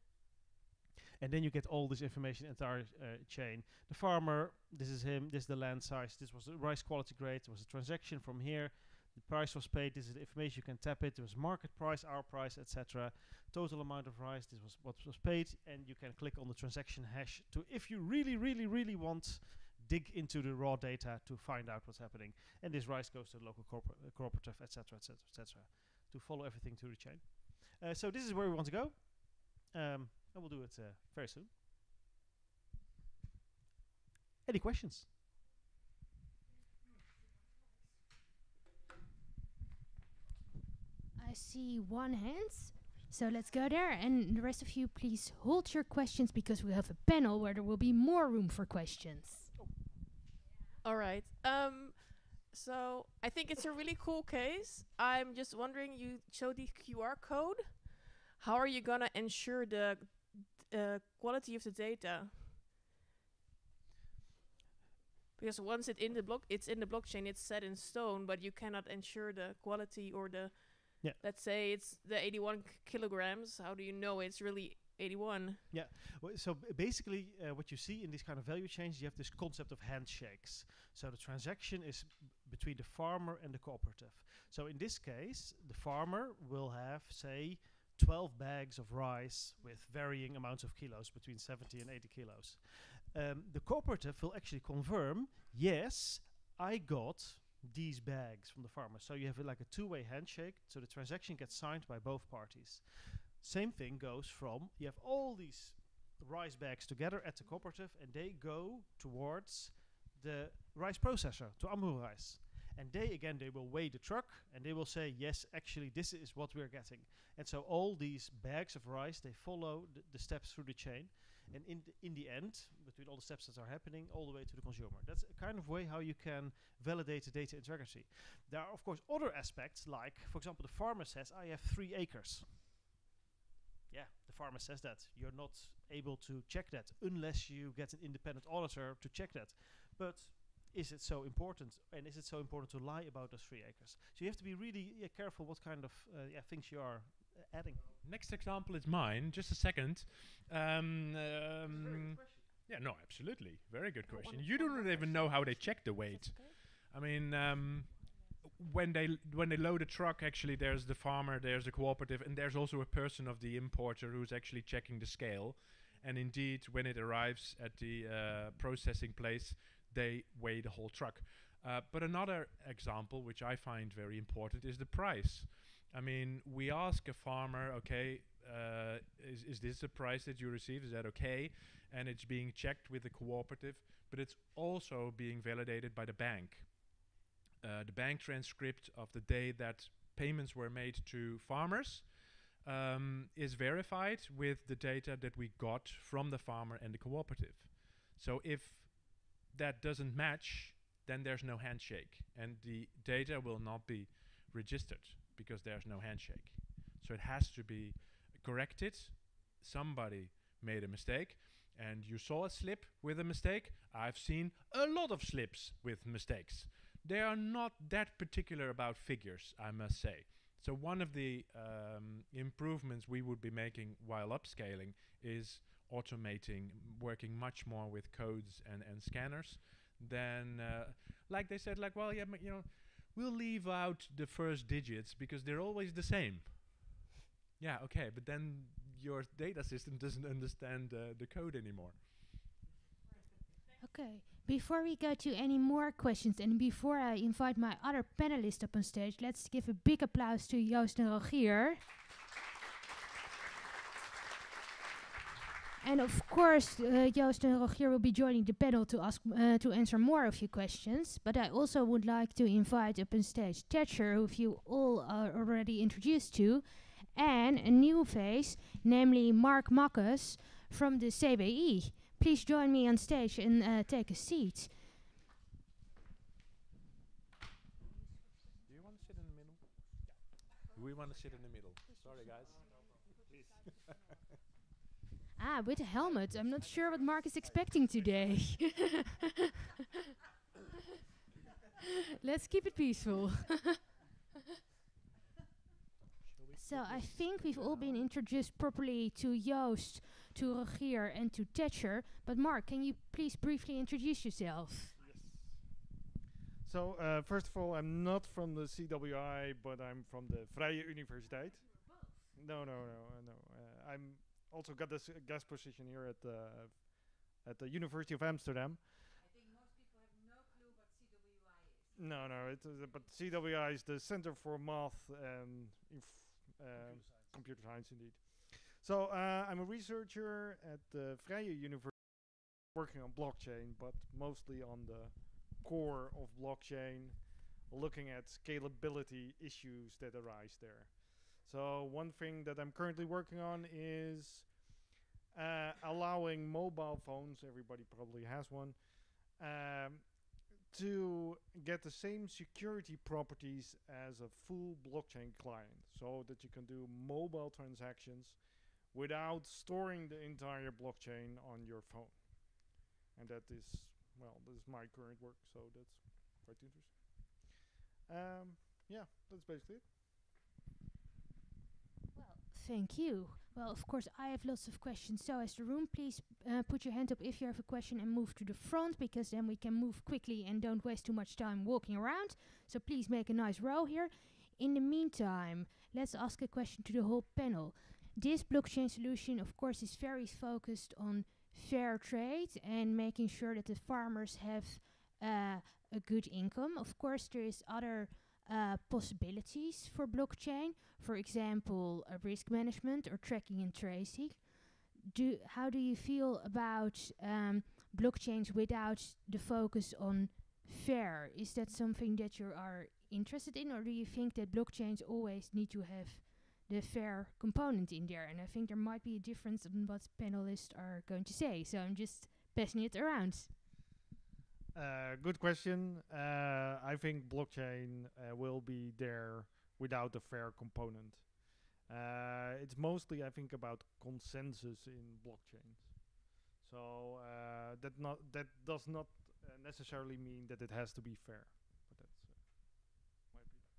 And then you get all this information, entire chain. The farmer, this is him, this is the land size, this was the rice quality grade, there was a transaction from here, the price was paid, this is the information, you can tap it, there was market price, our price, etc. Total amount of rice, this was what was paid, and you can click on the transaction hash to, if you really want, dig into the raw data to find out what's happening. And this rice goes to the local cooperative, etc., to follow everything through the chain. So this is where we want to go. And we'll do it very soon. Any questions? I see one hand. So let's go there. And the rest of you, please hold your questions because we have a panel where there will be more room for questions. All right. So I think it's a really cool case. I'm just wondering, you showed the QR code. How are you gonna ensure the quality of the data? Because once it's in the blockchain, it's set in stone, but you cannot ensure the quality or the. Yeah. Let's say it's the 81 kilograms. How do you know it's really 81? Yeah. So basically, what you see in these kind of value chains, you have this concept of handshakes. So the transaction is between the farmer and the cooperative. So in this case, the farmer will have, say, 12 bags of rice with varying amounts of kilos, between 70 and 80 kilos. The cooperative will actually confirm, yes, I got these bags from the farmer. So you have like a two-way handshake, so the transaction gets signed by both parties. Same thing goes from, you have all these rice bags together at the cooperative, and they go towards the rice processor, to Amru Rice. And they will weigh the truck, and they will say, yes, actually, this is what we're getting. And so all these bags of rice, they follow the steps through the chain. And in the end, between all the steps that are happening, all the way to the consumer. That's a kind of way how you can validate the data integrity. There are, of course, other aspects, like, for example, the farmer says, I have 3 acres. Yeah, the farmer says that. You're not able to check that unless you get an independent auditor to check that. But is it so important? And is it so important to lie about those 3 acres? So you have to be really careful what kind of things you are adding. Next example is mine. Just a second. Yeah, no, absolutely. Very good question. You don't even know how they check the weight. I mean, when they load a truck, actually, there's the farmer, there's a cooperative, and there's also a person of the importer who's actually checking the scale. And indeed, when it arrives at the processing place, they weigh the whole truck. But another example, which I find very important, is the price. I mean, we ask a farmer, okay, is this the price that you receive? Is that okay? And it's being checked with the cooperative, but it's also being validated by the bank. The bank transcript of the day that payments were made to farmers is verified with the data that we got from the farmer and the cooperative. So if that doesn't match, then there's no handshake, and the data will not be registered because there's no handshake. So it has to be corrected. Somebody made a mistake, and you saw a slip with a mistake. I've seen a lot of slips with mistakes. They are not that particular about figures, I must say. So one of the improvements we would be making while upscaling is automating, working much more with codes and scanners than, like they said, like, well, yeah, you know, we'll leave out the first digits because they're always the same. Yeah, okay, but then your data system doesn't understand the code anymore. Okay, before we go to any more questions and before I invite my other panelists up on stage, let's give a big applause to Joost and Rogier. And of course, Joost and Rogier will be joining the panel to ask to answer more of your questions. But I also would like to invite up on stage Thatcher, who you all are already introduced to, and a new face, namely Marc from the CBI. Please join me on stage and take a seat. Do you want to sit in the middle? Yeah. We want to sit in the middle. Sorry, guys. Please. Ah, with a helmet. I'm not sure what Marc is expecting today. Let's keep it peaceful. So I think we've all been introduced properly to Joost, to Rogier and to Thatcher. But Marc, can you please briefly introduce yourself? Yes. So first of all, I'm not from the CWI, but I'm from the Vrije Universiteit. No. I'm also got this guest position here at the University of Amsterdam. I think most people have no clue what CWI is. No, but CWI is the Center for Math and Computer Science, indeed. So I'm a researcher at the Vrije University, working on blockchain, but mostly on the core of blockchain, looking at scalability issues that arise there. So one thing that I'm currently working on is allowing mobile phones, everybody probably has one, to get the same security properties as a full blockchain client, so that you can do mobile transactions without storing the entire blockchain on your phone. And that is, well, this is my current work, so that's quite interesting. Yeah, that's basically it. Well, thank you. Well, of course, I have lots of questions. So as the room, please put your hand up if you have a question and move to the front, because then we can move quickly and don't waste too much time walking around. So please make a nice row here. In the meantime, let's ask a question to the whole panel. This blockchain solution, of course, is very focused on fair trade and making sure that the farmers have a good income. Of course, there is other possibilities for blockchain, for example, risk management or tracking and tracing. How do you feel about blockchains without the focus on fair? Is that something that you are interested in, or do you think that blockchains always need to have the fair component in there? And I think there might be a difference in what panelists are going to say, so I'm just passing it around. Good question. I think blockchain will be there without the fair component. It's mostly, I think, about consensus in blockchains. So that does not necessarily mean that it has to be fair. But that's my opinion.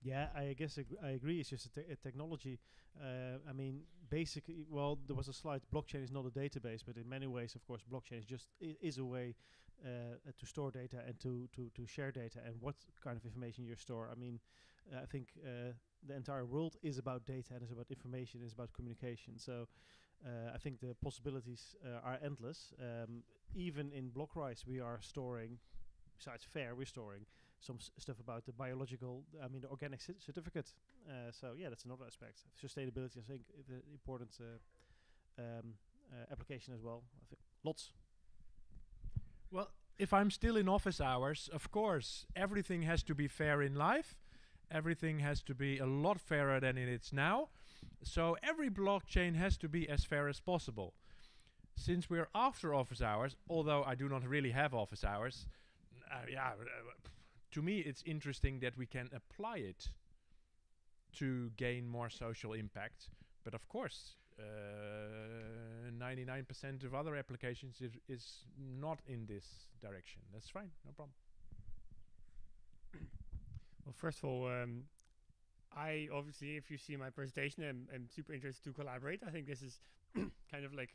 Yeah, I guess I agree. It's just a technology. I mean, basically, well, there was a slide. Blockchain is not a database, but in many ways, of course, blockchain is just is a way to store data and to share data and what kind of information you store. I mean, I think the entire world is about data and is about information, is about communication. So I think the possibilities are endless. Even in BlocRice, we are storing, besides fair, we're storing some stuff about the biological, the organic certificate. So yeah, that's another aspect. Sustainability, I think, is an important application as well. I think lots. Well, if I'm still in office hours, of course, everything has to be fair in life. Everything has to be a lot fairer than it is now. So every blockchain has to be as fair as possible. Since we're after office hours, although I do not really have office hours, to me it's interesting that we can apply it to gain more social impact. But of course, 99% of other applications is not in this direction. That's fine, no problem. Well, first of all, I obviously, if you see my presentation, I'm super interested to collaborate. I think this is kind of like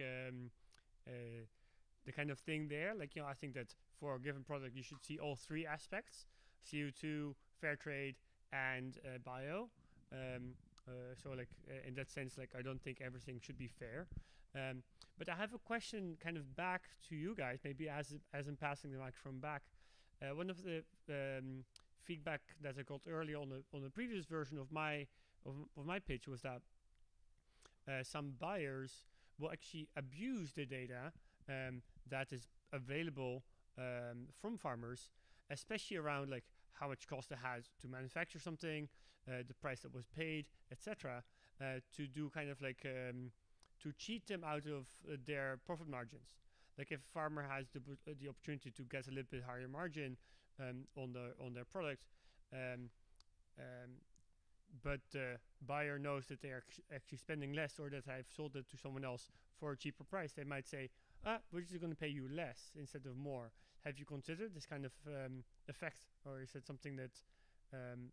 the kind of thing there. Like, I think that for a given product, you should see all three aspects: CO2, fair trade, and bio. So like in that sense, like I don't think everything should be fair. But I have a question kind of back to you guys, maybe as I'm passing the microphone back. One of the feedback that I got early on the previous version of my pitch was that some buyers will actually abuse the data that is available from farmers, especially around like how much cost it has to manufacture something, the price that was paid, etc., to do kind of like to cheat them out of their profit margins. Like if a farmer has the opportunity to get a little bit higher margin on their product, but the buyer knows that they are actually spending less, or that I've sold it to someone else for a cheaper price, they might say, we're just going to pay you less instead of more. Have you considered this kind of effect, or is it something that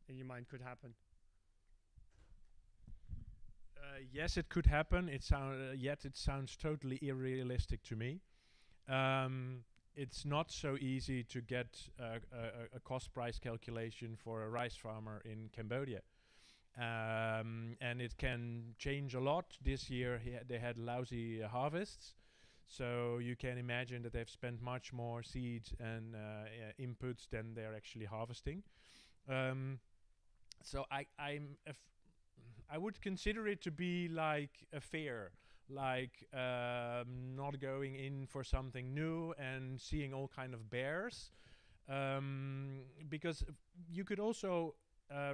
in your mind could happen? Yes, it could happen. Yet it sounds totally unrealistic to me. it's not so easy to get a cost price calculation for a rice farmer in Cambodia. And it can change a lot. This year they had lousy harvests, so you can imagine that they've spent much more seed and inputs than they're actually harvesting. So I would consider it to be like a fear, like not going in for something new and seeing all kind of bears, because you could also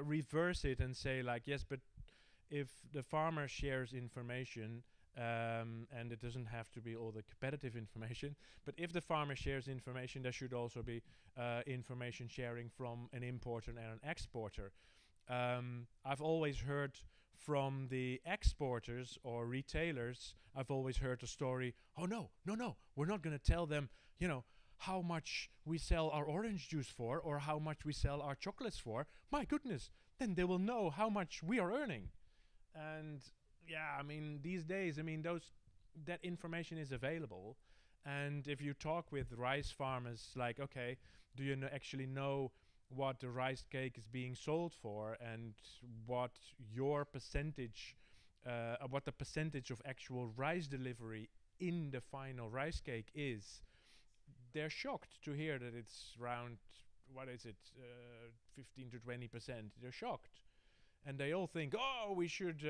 reverse it and say like, yes, but if the farmer shares information, and it doesn't have to be all the competitive information, but if the farmer shares information, there should also be information sharing from an importer and an exporter. I've always heard from the exporters or retailers, I've always heard the story, oh no, we're not going to tell them, how much we sell our orange juice for or how much we sell our chocolates for. My goodness, then they will know how much we are earning. And yeah, I mean, these days, I mean, that information is available. And if you talk with rice farmers, like, okay, do you actually know what the rice cake is being sold for and what your percentage, what the percentage of actual rice delivery in the final rice cake is, they're shocked to hear that it's around, 15 to 20%. They're shocked. And they all think, oh, we should,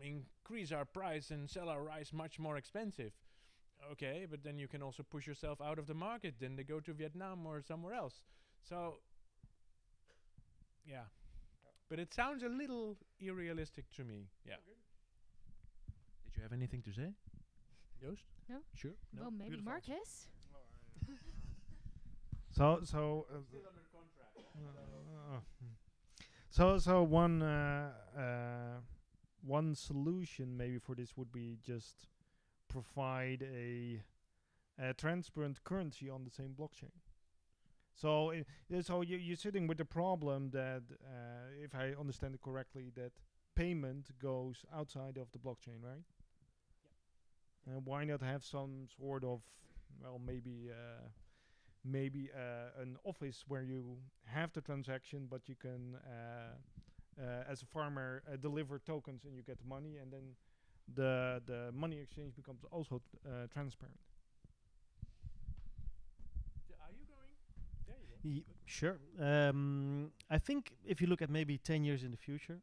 increase our price and sell our rice much more expensive. Okay, but then you can also push yourself out of the market. Then they go to Vietnam or somewhere else. So, yeah. But it sounds a little unrealistic to me. Yeah. Did you have anything to say, Joost? No. Sure. Well, maybe Marcus. So one solution maybe for this would be just provide a transparent currency on the same blockchain. So you're sitting with the problem that, if I understand it correctly, that payment goes outside of the blockchain, right? Yeah. And why not have some sort of, well, maybe an office where you have the transaction, but you can, as a farmer, deliver tokens and you get the money, and then the money exchange becomes also transparent. Are you going? There you go. Sure. I think if you look at maybe 10 years in the future,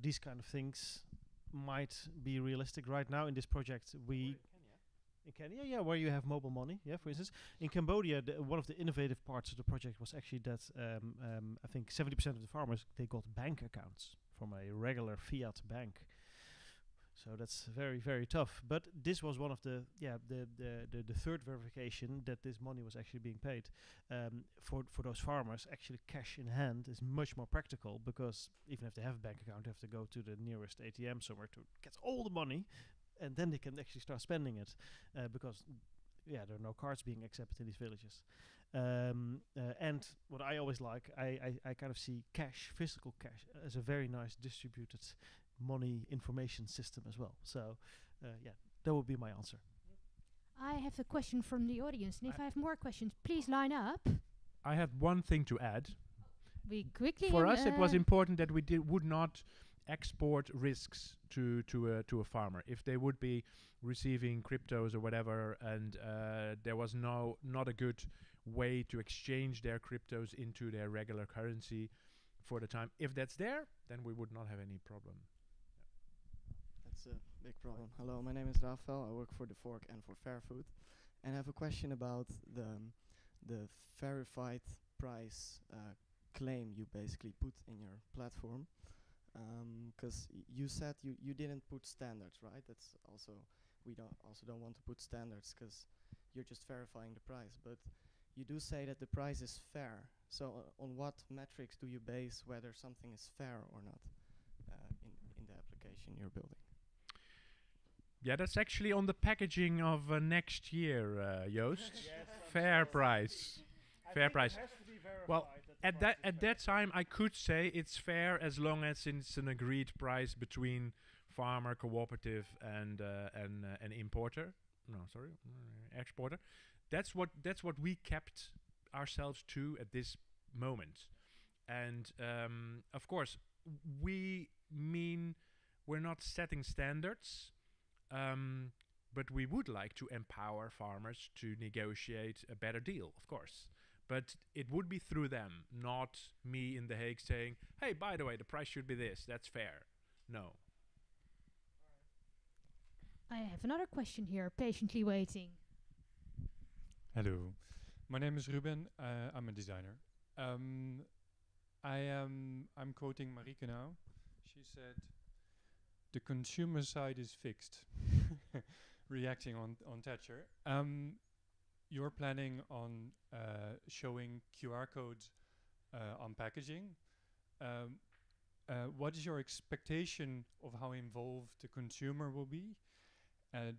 these kind of things might be realistic. Right now in this project, in Kenya, yeah, where you have mobile money, yeah, for instance. In Cambodia, one of the innovative parts of the project was actually that I think 70% of the farmers, they got bank accounts from a regular fiat bank. So that's very, very tough. But this was one of the third verification that this money was actually being paid. For those farmers, actually cash in hand is much more practical, because even if they have a bank account, they have to go to the nearest ATM somewhere to get all the money, and then they can actually start spending it, because there are no cards being accepted in these villages. And what I always like, I kind of see physical cash, as a very nice distributed money information system as well. So that would be my answer. I have a question from the audience, and if I have more questions, please line up. I have one thing to add. We quickly. For us, it was important that we would not export risks to a farmer. If they would be receiving cryptos or whatever, and there was not a good way to exchange their cryptos into their regular currency for the time. If that's there, then we would not have any problem. That's a big problem. Hello, my name is Rafael. I work for The Fork and for Fair Food, and I have a question about the verified price claim you basically put in your platform. Because you said you didn't put standards, right? That's also, we don't want to put standards because you're just verifying the price. But you do say that the price is fair. So on what metrics do you base whether something is fair or not in the application you're building? Yeah, that's actually on the packaging of next year, Joost. Fair price. Fair price. Well, at that time, I could say it's fair as long as it's an agreed price between farmer, cooperative, and an importer. exporter. That's what we kept ourselves to at this moment. And of course, we mean we're not setting standards, but we would like to empower farmers to negotiate a better deal, of course. But it would be through them, not me in The Hague saying, hey, by the way, the price should be this, that's fair. No. I have another question here, patiently waiting. Hello, my name is Ruben. I'm a designer. I'm quoting Marieke now. She said, "The consumer side is fixed." Reacting on Thatcher. You're planning on showing QR codes on packaging. What is your expectation of how involved the consumer will be?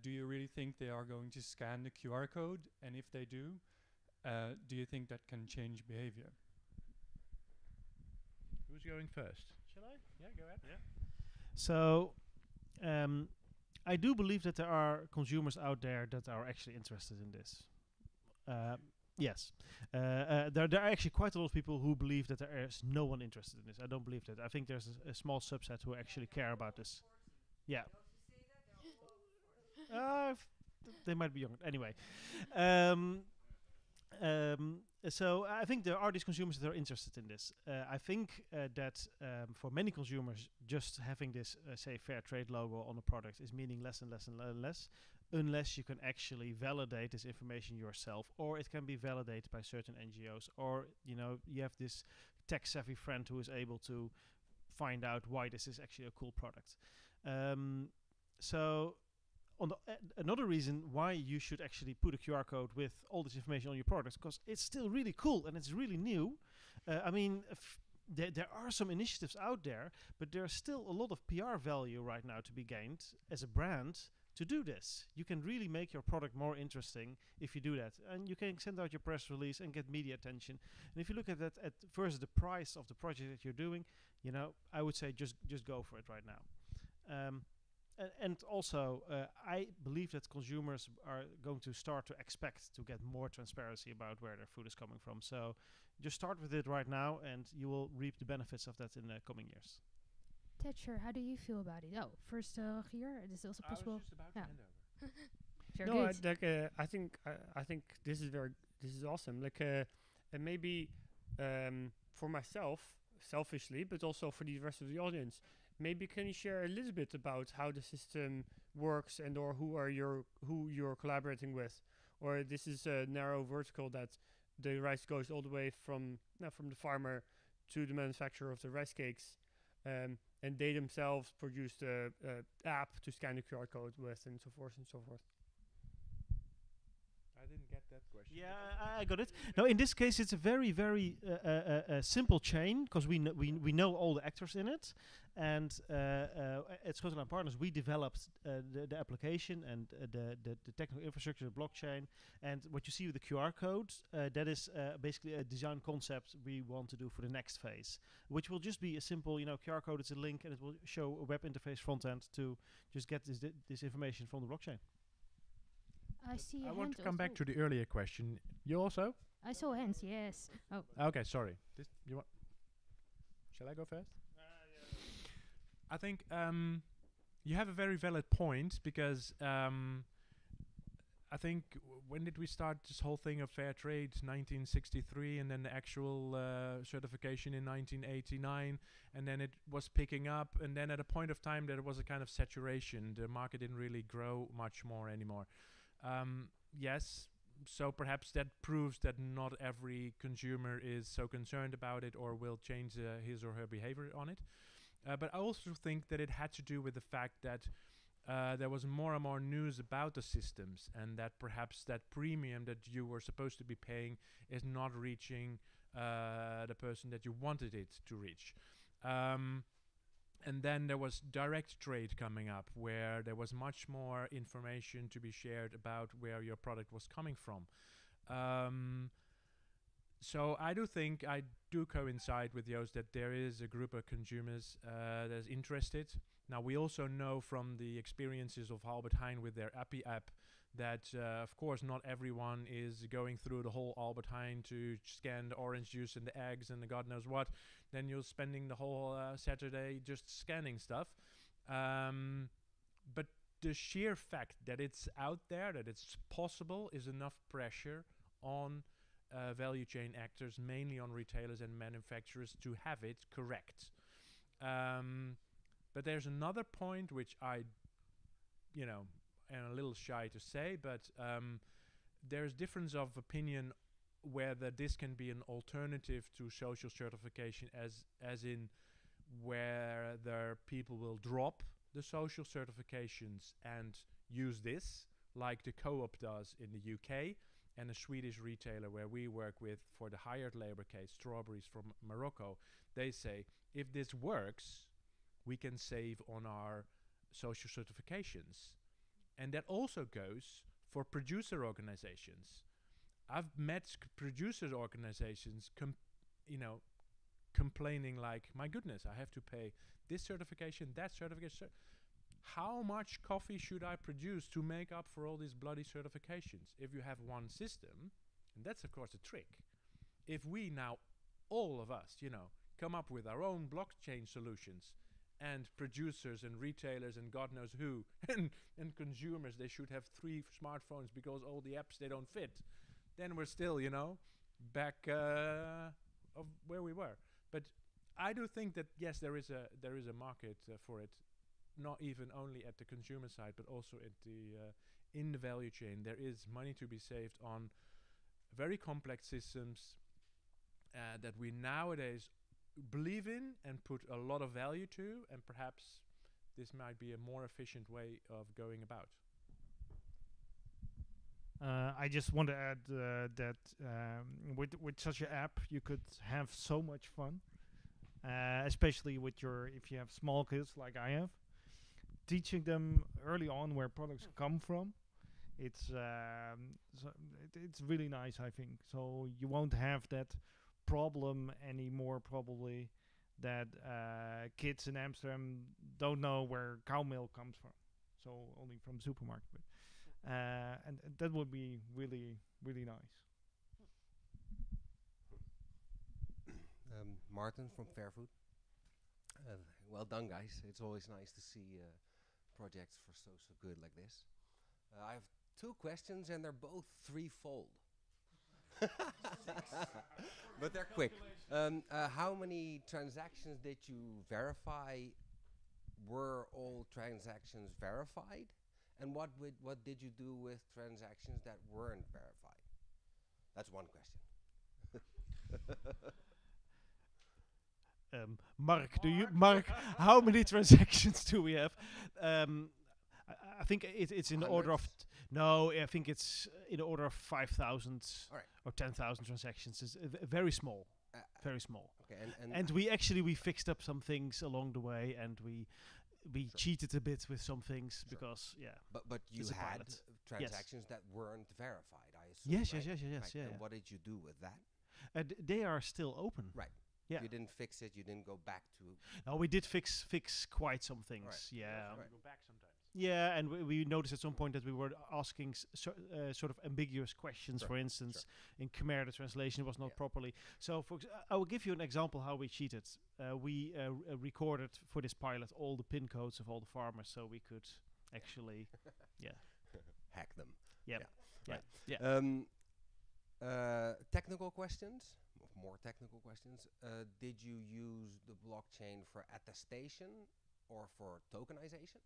Do you really think they are going to scan the QR code? And if they do you think that can change behavior? Who's going first? Shall I? Yeah, go ahead. Yeah. So, I do believe that there are consumers out there that are actually interested in this. Yes. There are actually quite a lot of people who believe that there is no one interested in this. I don't believe that. I think there's a small subset who actually care about this. Yeah. They might be younger. Anyway. So I think there are these consumers that are interested in this. I think that for many consumers, just having this, say, fair trade logo on a product is meaning less and less and less, unless you can actually validate this information yourself, or it can be validated by certain NGOs, or you have this tech-savvy friend who is able to find out why this is actually a cool product. So. Another reason why you should actually put a QR code with all this information on your products, because it's still really cool and it's really new. I mean, there are some initiatives out there, but there's still a lot of PR value right now to be gained as a brand to do this. You can really make your product more interesting if you do that, and you can send out your press release and get media attention. And if you look at that versus the price of the project that you're doing, I would say just go for it right now. And also, I believe that consumers are going to start to expect to get more transparency about where their food is coming from. So just start with it right now, and you will reap the benefits of that in the coming years. Thatcher, how do you feel about it? Oh, first here, it is also possible. I was just about to hand over. Very good. I think this is awesome. And maybe for myself, selfishly, but also for the rest of the audience. Maybe can you share a little bit about how the system works and or who you're collaborating with, or this is a narrow vertical that the rice goes all the way from the farmer to the manufacturer of the rice cakes, and they themselves produce the app to scan the QR code with, and so forth and so forth. I didn't get that question. Yeah, I got it. No, in this case, it's a very, very simple chain, because we know all the actors in it, and at Schotel & Partners we developed the application and the technical infrastructure, the blockchain, and what you see with the QR code, that is basically a design concept we want to do for the next phase, which will just be a simple, QR code. It's a link, and it will show a web interface front end to just get this information from the blockchain. I see. I want to come back to the earlier question. You also? I saw hands. Yes. Oh. Okay, sorry. You want? Shall I go first? I think you have a very valid point, because I think when did we start this whole thing of fair trade? 1963, and then the actual certification in 1989, and then it was picking up, and then at a point of time there was a kind of saturation. The market didn't really grow much more anymore. Yes, so perhaps that proves that not every consumer is so concerned about it or will change his or her behavior on it. But I also think that it had to do with the fact that there was more and more news about the systems, and that perhaps that premium that you were supposed to be paying is not reaching the person that you wanted it to reach. And then there was direct trade coming up, where there was much more information to be shared about where your product was coming from. So I do coincide with Joost that there is a group of consumers that's interested. Now, we also know from the experiences of Albert Heijn with their Appy app that of course not everyone is going through the whole Albert Heijn to scan the orange juice and the eggs and the God knows what. Then you're spending the whole Saturday just scanning stuff. But the sheer fact that it's out there, that it's possible, is enough pressure on value chain actors, mainly on retailers and manufacturers, to have it correct. But there's another point which I, am a little shy to say, but there's difference of opinion whether this can be an alternative to social certification, as in whether people will drop the social certifications and use this, like the Co-op does in the UK, and a Swedish retailer where we work with for the hired labor case, strawberries from Morocco. They say, if this works, we can save on our social certifications. And that also goes for producer organizations. I've met producer organizations complaining like, my goodness, I have to pay this certification, that certification. How much coffee should I produce to make up for all these bloody certifications? If you have one system, and that's of course a trick. If we now, all of us, come up with our own blockchain solutions, and producers and retailers and God knows who, and consumers, they should have 3 smartphones because all the apps, they don't fit, then we're still, back of where we were. But I do think that, yes, there is a market for it, not even only at the consumer side, but also at the in the value chain. There is money to be saved on very complex systems that we nowadays believe in and put a lot of value to, and perhaps this might be a more efficient way of going about. I just want to add that with such an app, you could have so much fun, especially with if you have small kids like I have, teaching them early on where products come from. It's really nice, I think. So you won't have that problem anymore, probably, that kids in Amsterdam don't know where cow milk comes from, so only from supermarket. But and that would be really, really nice. Martin from Fairfood. Well done, guys. It's always nice to see projects for so good like this. I have 2 questions, and they're both threefold. But they're quick. How many transactions did you verify? Were all transactions verified? And what did you do with transactions that weren't verified? That's one question. Marc, how many transactions do we have? I think it's in the order of I think it's in the order of 5,000 or 10,000 transactions. It's very small, very small. Okay, and we fixed up some things along the way, and we cheated a bit with some things because But you had transactions that weren't verified, I assume. Yes, right? yes. Right. Yeah. And what did you do with that? They are still open. Right. Yeah. You didn't fix it. You didn't go back to. No, we did fix quite some things. Right. Yeah. Right. Go back sometimes. Yeah, and we noticed at some point that we were asking sort of ambiguous questions. For instance, in Khmer the translation was not properly. So, I will give you an example how we cheated. We recorded for this pilot all the PIN codes of all the farmers, so we could actually, hack them. Yeah. Right. Yeah. Technical questions. More technical questions. Did you use the blockchain for attestation or for tokenization?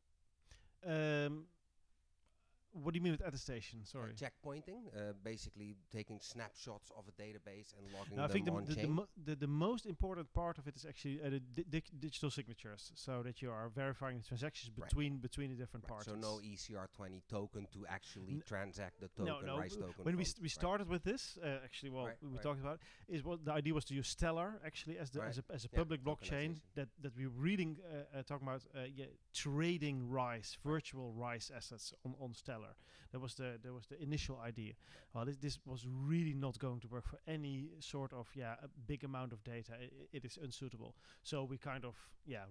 What do you mean with attestation? Sorry. Checkpointing, basically taking snapshots of a database and logging I think them on chain. the most important part of it is actually the digital signatures, so that you are verifying the transactions between the different parties. So no ECR20 token to actually transact the token, no. rice token. When we started with this, actually, we talked about is what the idea was to use Stellar actually as a public blockchain that we're reading talking about trading rice, virtual rice assets on Stellar. That was the initial idea. Well, this was really not going to work for any sort of a big amount of data. It is unsuitable. So we kind of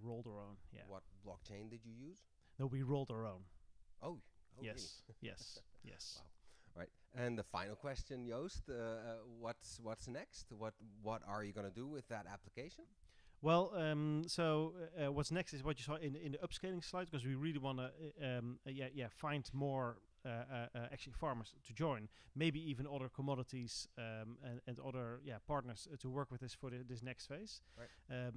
rolled our own. Yeah. What blockchain did you use? No, we rolled our own. Oh, Oh, Yes, really? yes, yes. Wow. Right. And the final question, Joost, what's next? What are you going to do with that application? Well, what's next is what you saw in the upscaling slide, because we really want to find more actually farmers to join, maybe even other commodities and other partners to work with us for this next phase. Right.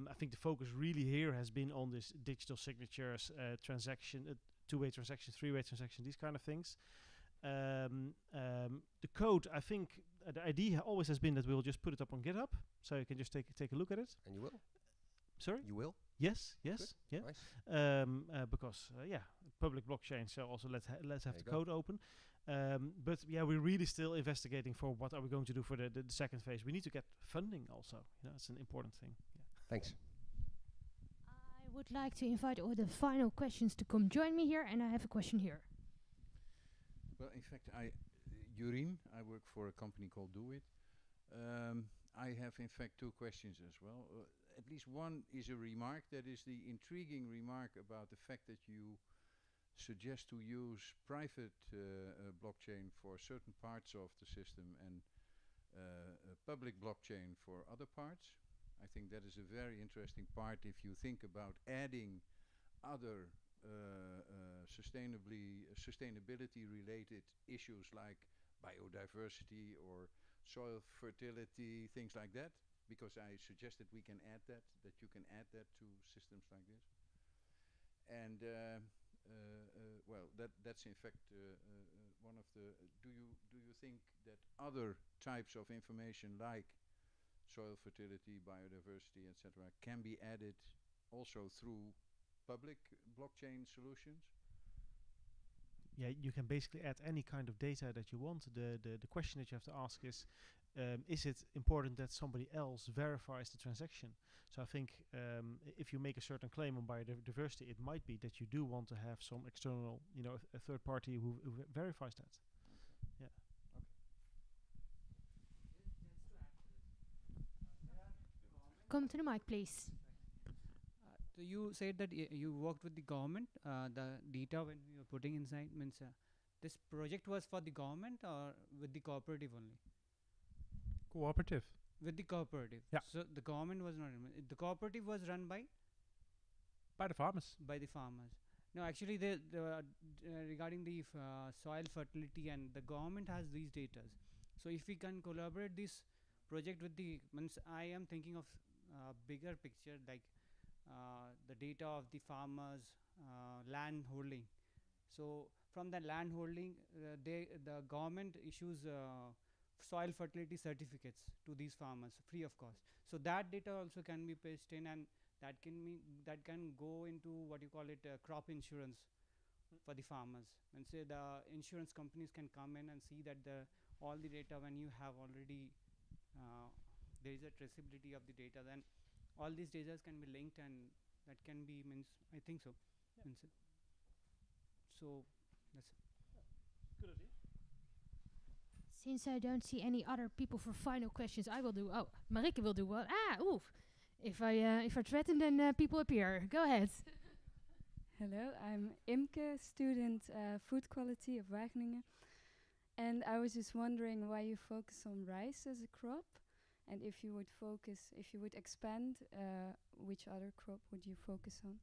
I think the focus really here has been on this digital signatures, two-way transaction, three-way transaction, these kind of things. The code, I think, the idea always has been that we'll just put it up on GitHub, so you can just take a look at it. And you will? Sorry? You will? Yes, yes, Good. yeah. Nice. Because public blockchain. So also let's have the code open. But yeah, we're really still investigating for what are we going to do for the second phase. We need to get funding also. You know, it's an important thing. Yeah. Thanks. I would like to invite all the final questions to come join me here, and I have a question here. Well, in fact, Jurien, I work for a company called Do It. I have, in fact, two questions as well. At least one is a remark, that is the intriguing remark about the fact that you suggest to use private blockchain for certain parts of the system and public blockchain for other parts. I think that is a very interesting part if you think about adding other sustainability related issues like biodiversity or soil fertility, things like that, because I suggest that we can add that you can add that to systems like this. And well, that's in fact one of the. Do you think that other types of information like soil fertility, biodiversity, etc., can be added also through public blockchain solutions? Yeah, you can basically add any kind of data that you want. The question that you have to ask is it important that somebody else verifies the transaction? So I think if you make a certain claim on biodiversity, it might be that you do want to have some external, a third party who verifies that. Okay. Yeah. Come to the mic, please. So you said that you worked with the government. The data when you were putting inside means this project was for the government or with the cooperative only? Cooperative. With the cooperative. Yeah. So the government was not. The cooperative was run by the farmers. By the farmers. No, actually, regarding the soil fertility, and the government has these data. So if we can collaborate this project with the, means I am thinking of bigger picture, like the data of the farmers' land holding. So from the land holding, the government issues soil fertility certificates to these farmers free of cost. So that data also can be pasted in, and that can go into what you call it crop insurance for the farmers. And say the insurance companies can come in and see that all the data, when you have already there is a traceability of the data, then all these data can be linked, and that can be I think so. Yeah. So that's it. Good idea. Since I don't see any other people for final questions, I will do. Oh, Marike will do one. Oof. If I threaten, then people appear. Go ahead. Hello, I'm Imke, student food quality of Wageningen. And I was just wondering why you focus on rice as a crop, and if you would expand, which other crop would you focus on?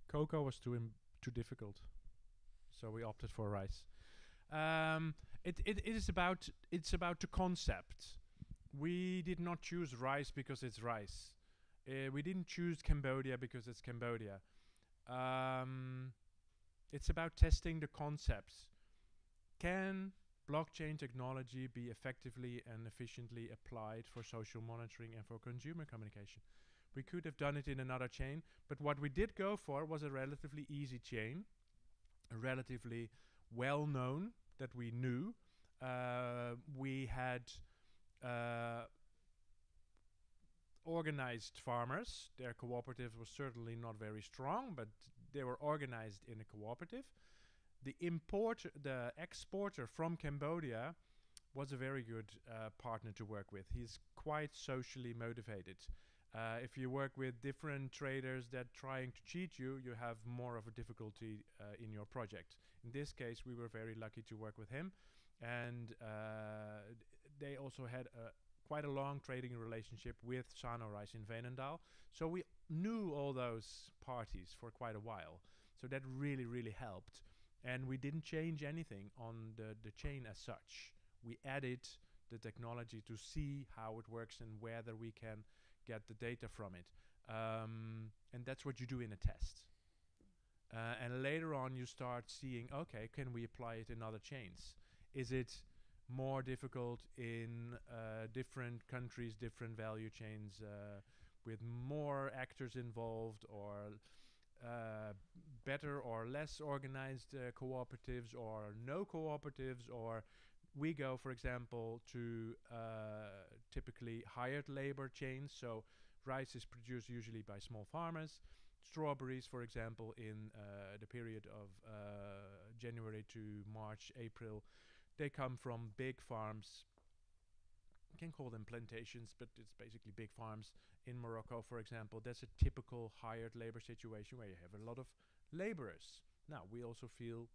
Cocoa was too difficult, so we opted for rice. It's about the concept. We did not choose rice because it's rice. We didn't choose Cambodia because it's Cambodia. It's about testing the concepts. Can blockchain technology be effectively and efficiently applied for social monitoring and for consumer communication? We could have done it in another chain, but what we did go for was a relatively easy chain, relatively well known, that we knew. We had organized farmers. Their cooperative was certainly not very strong, but they were organized in a cooperative. The exporter from Cambodia was a very good partner to work with. He's quite socially motivated. If you work with different traders that trying to cheat you, you have more of a difficulty in your project. In this case, we were very lucky to work with him, and they also had quite a long trading relationship with Sano Rice in Veenendaal. So we knew all those parties for quite a while. So that really, really helped. And we didn't change anything on the chain as such. We added the technology to see how it works and whether we can get the data from it. And that's what you do in a test. And later on you start seeing, okay, can we apply it in other chains? Is it more difficult in different countries, different value chains, with more actors involved, or better or less organized cooperatives, or no cooperatives? Or we go, for example, to typically hired labor chains. So rice is produced usually by small farmers. Strawberries, for example, in the period of January to March, April, they come from big farms. You can call them plantations, but it's basically big farms. In Morocco, for example, that's a typical hired labor situation where you have a lot of laborers. Now, we also feel,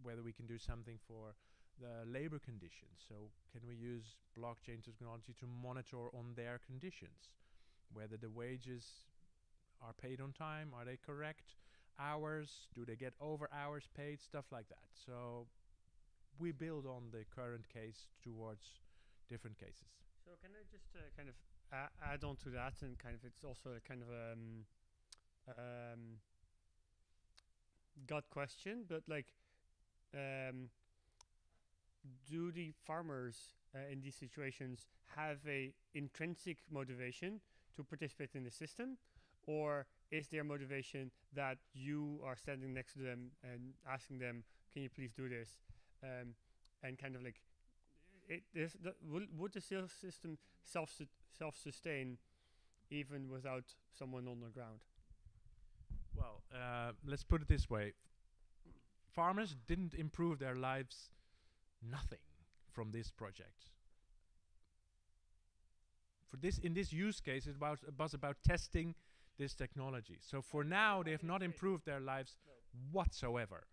whether we can do something for the labor conditions. So can we use blockchain technology to monitor on their conditions? Whether the wages are paid on time, are they correct? Hours, do they get over hours paid? Stuff like that. So we build on the current case towards different cases. So can I just kind of add on to that, and kind of it's also a kind of gut question, but like, do the farmers in these situations have a intrinsic motivation to participate in the system, or is their motivation that you are standing next to them and asking them, can you please do this? And kind of like, would the sales system self-sustain even without someone on the ground? Well, let's put it this way. Farmers didn't improve their lives nothing from this project. For this, in this use case, it was about testing this technology. So for now, they have not improved their lives whatsoever.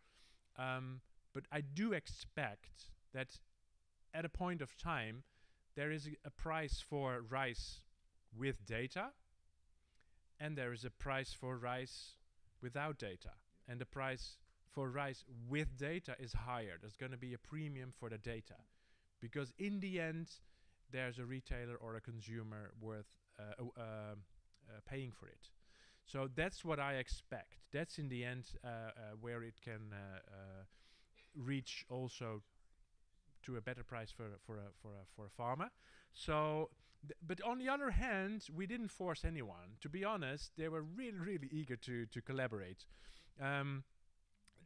But I do expect that at a point of time, there is a price for rice with data, and there is a price for rice without data. And the price for rice with data is higher. There's going to be a premium for the data, because in the end, there's a retailer or a consumer worth paying for it. So that's what I expect. That's in the end where it can reach also to a better price for a farmer. So, but on the other hand, we didn't force anyone. To be honest, they were really, really eager to collaborate.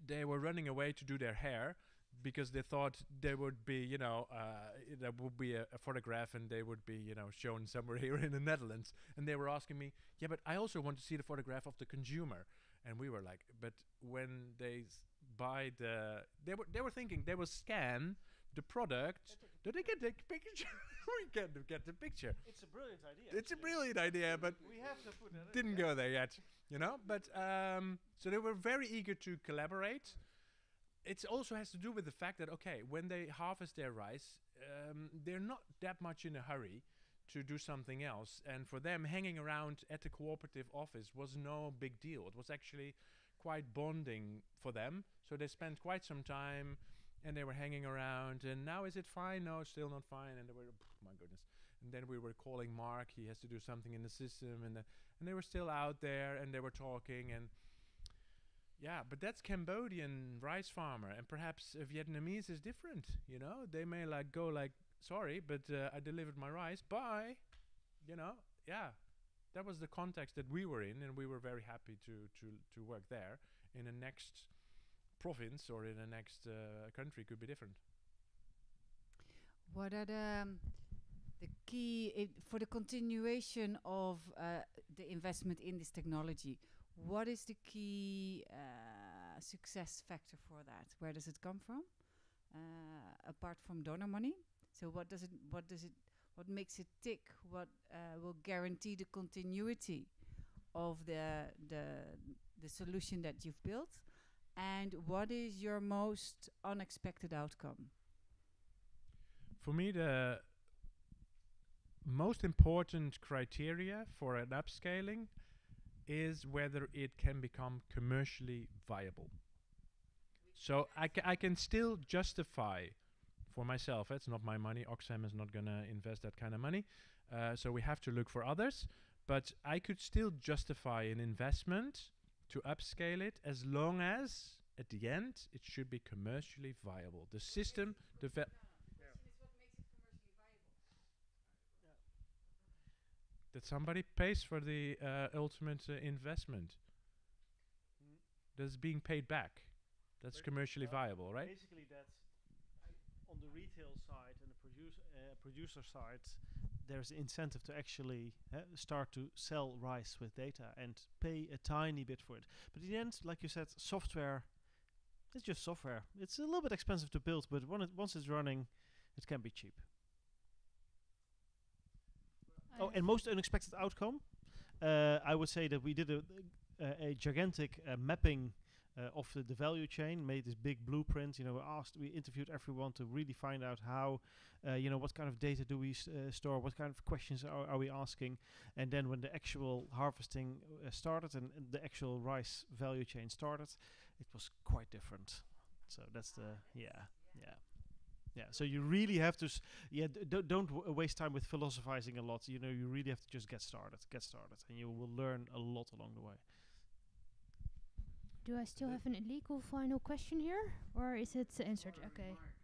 They were running away to do their hair because they thought there would be, there would be a photograph and they would be, shown somewhere here in the Netherlands. And they were asking me, yeah, but I also want to see the photograph of the consumer. And we were like, but when they buy they were thinking they will scan the product, do they get the picture? We can get the picture. It's a brilliant idea. It's a brilliant idea, but we have to put that didn't go there yet, But so they were very eager to collaborate. It also has to do with the fact that, okay, when they harvest their rice, they're not that much in a hurry to do something else. And for them, hanging around at the cooperative office was no big deal. It was actually quite bonding for them. So they spent quite some time and they were hanging around. And now is it fine? No, it's still not fine. And they were, my goodness. And then we were calling Marc. He has to do something in the system. And they were still out there and they were talking. And yeah, but that's Cambodian rice farmer. And perhaps Vietnamese is different, They may go sorry, but I delivered my rice. Bye. Yeah. That was the context that we were in, and we were very happy to work there. In the next province or in the next country could be different. What are the key for the continuation of the investment in this technology? What is the key success factor for that? Where does it come from? Apart from donor money, so what makes it tick, what will guarantee the continuity of the solution that you've built, and what is your most unexpected outcome? For me, the most important criteria for an upscaling is whether it can become commercially viable. So I can still justify for myself, it's not my money, Oxfam is not going to invest that kind of money, so we have to look for others, but I could still justify an investment to upscale it as long as, at the end, it should be commercially viable. The system, that somebody pays for the ultimate investment. That's being paid back. That's commercially viable, right? Basically, that's on the retail side and the producer side. There's incentive to actually start to sell rice with data and pay a tiny bit for it. But in the end, like you said, software, it's just software. It's a little bit expensive to build, but once it's running, it can be cheap. Oh, and most unexpected outcome, I would say that we did a gigantic mapping of the value chain, made this big blueprint. We interviewed everyone to really find out how, what kind of data do we store, what kind of questions are we asking, and then when the actual harvesting started and the actual rice value chain started, it was quite different. So that's yeah. So you really have to, don't waste time with philosophizing a lot. You really have to just get started, and you will learn a lot along the way. Do I still have an illegal final question here, or is it answered? Okay. Marc,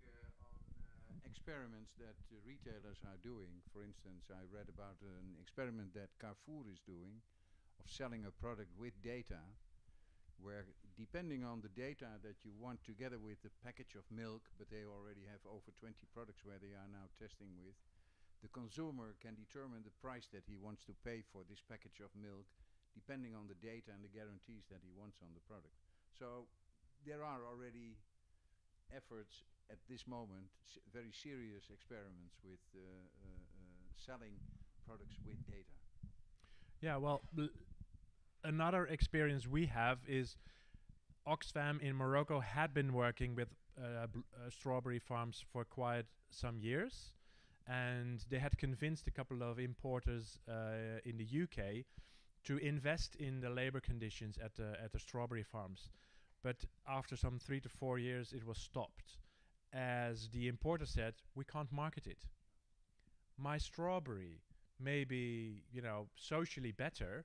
on experiments that retailers are doing. For instance, I read about an experiment that Carrefour is doing of selling a product with data, where depending on the data that you want together with the package of milk, but they already have over 20 products where they are now testing with, the consumer can determine the price that he wants to pay for this package of milk depending on the data and the guarantees that he wants on the product. So there are already efforts at this moment, very serious experiments with selling products with data. Yeah, well, another experience we have is Oxfam in Morocco had been working with strawberry farms for quite some years, and they had convinced a couple of importers in the UK to invest in the labor conditions at the strawberry farms. But after some 3 to 4 years, it was stopped, as the importer said, we can't market it. My strawberry may be, socially better,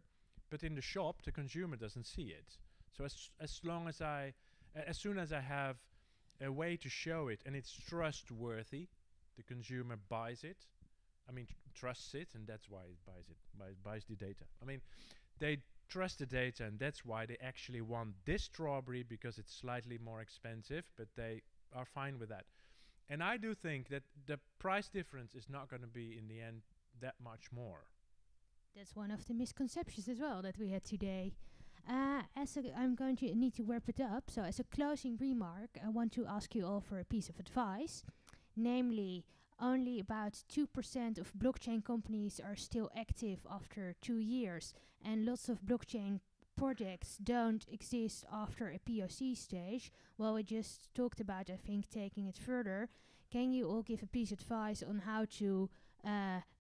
but in the shop, the consumer doesn't see it. So as soon as I have a way to show it and it's trustworthy, the consumer buys it. Trusts it, and that's why it buys the data. They trust the data, and that's why they actually want this strawberry, because it's slightly more expensive, but they are fine with that. And I do think that the price difference is not going to be, in the end, that much more. That's one of the misconceptions as well that we had today. I'm going to need to wrap it up. So as a closing remark, I want to ask you all for a piece of advice. Namely, only about 2% of blockchain companies are still active after 2 years, and lots of blockchain projects don't exist after a POC stage. Well, we just talked about, I think, taking it further. Can you all give a piece of advice on how to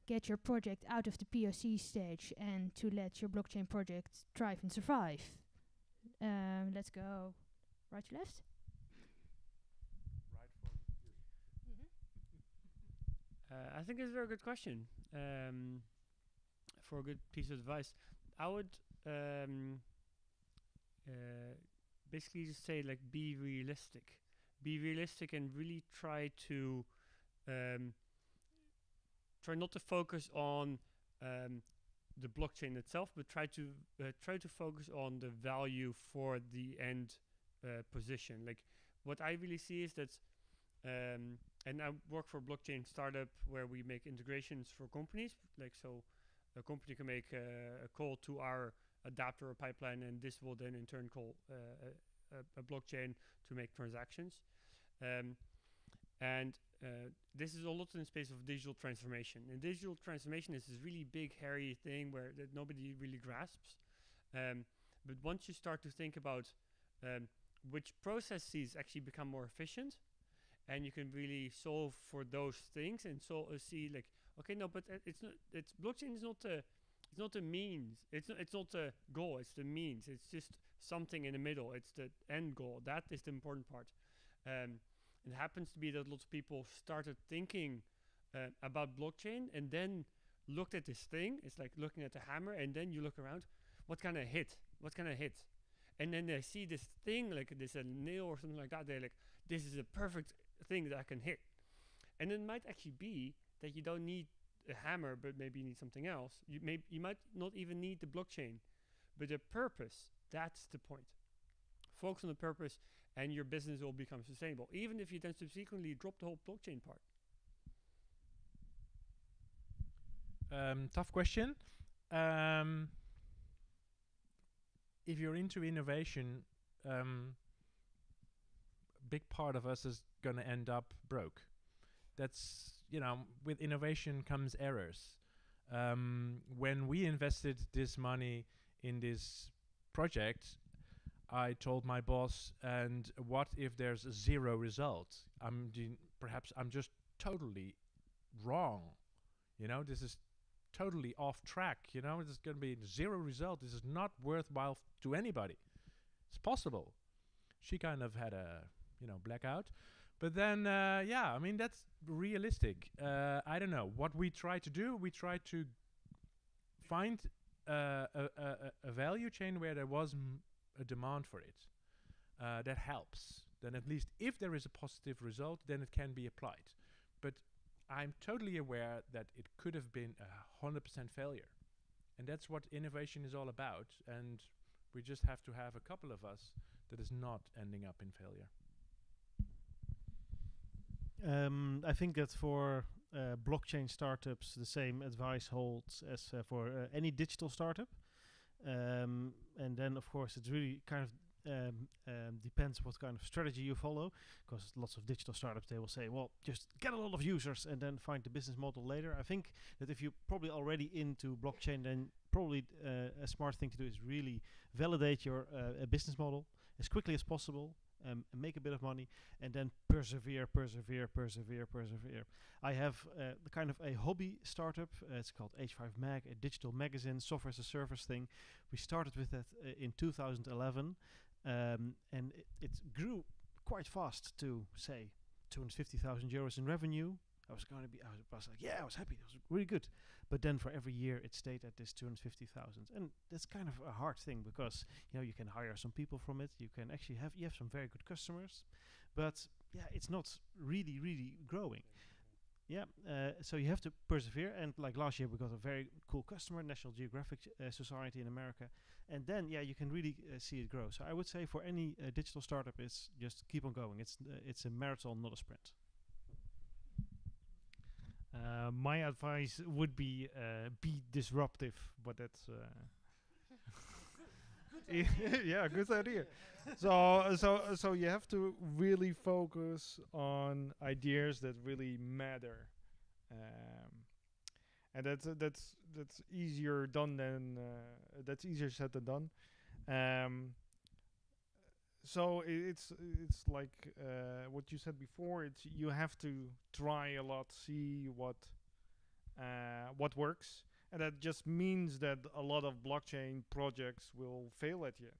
get your project out of the POC stage and to let your blockchain project thrive and survive? Let's go right to left. I think it's a very good question. For a good piece of advice, I would basically just say, be realistic. Be realistic and really try to try not to focus on the blockchain itself, but try to focus on the value for the end position. What I really see is that. And I work for a blockchain startup where we make integrations for companies. So a company can make a call to our adapter or pipeline, and this will then in turn call a blockchain to make transactions. And this is a lot in the space of digital transformation. And digital transformation is this really big, hairy thing where that nobody really grasps. But once you start to think about which processes actually become more efficient, and you can really solve for those things, and so see like, okay, no, but it's not. It's blockchain is not a. It's not a means. It's not a goal. It's the means. It's just something in the middle. It's the end goal. That is the important part. It happens to be that lots of people started thinking about blockchain and then looked at this thing. It's like looking at a hammer, and then you look around. What can I hit? What can I hit? And then they see this thing, like this a nail or something like that. They're like, this is a perfect thing that I can hit. And it might actually be that you don't need a hammer, but maybe you need something else. You might not even need the blockchain, but the purpose, that's the point. Focus on the purpose and your business will become sustainable, even if you then subsequently drop the whole blockchain part. Tough question. If you're into innovation, a big part of us is going to end up broke. That's, with innovation comes errors. When we invested this money in this project, I told my boss, and what if there's a zero result? Perhaps I'm just totally wrong. This is totally off track. This is going to be zero result. This is not worthwhile to anybody. It's possible. She kind of had a, blackout. But then, that's realistic. I don't know. What we try to do, we try to find a value chain where there was a demand for it. That helps. Then at least if there is a positive result, then it can be applied. But I'm totally aware that it could have been 100% failure. And that's what innovation is all about. And we just have to have a couple of us that is not ending up in failure. I think that for blockchain startups, the same advice holds as for any digital startup. And then, of course, it's really kind of depends what kind of strategy you follow, because lots of digital startups, they will say, well, just get a lot of users and then find the business model later. I think that if you're probably already into blockchain, then probably a smart thing to do is really validate your business model as quickly as possible, and make a bit of money, and then persevere. I have kind of a hobby startup. It's called H5 Mag, a digital magazine, software as a service thing. We started with that in 2011, and it grew quite fast to, say, 250,000 euros in revenue. I was like, I was happy. It was really good. But then for every year, it stayed at this 250,000. And that's kind of a hard thing because, you can hire some people from it. You can actually have some very good customers. But, it's not really, really growing. So you have to persevere. And like last year, we got a very cool customer, National Geographic Society in America. And then, you can really see it grow. So I would say for any digital startup, it's just keep on going. It's a marathon, not a sprint. My advice would be disruptive, but that's good idea. So you have to really focus on ideas that really matter, and that's easier done than that's easier said than done. So it's like what you said before. It's you have to try a lot, see what works, and that just means that a lot of blockchain projects will fail at the end.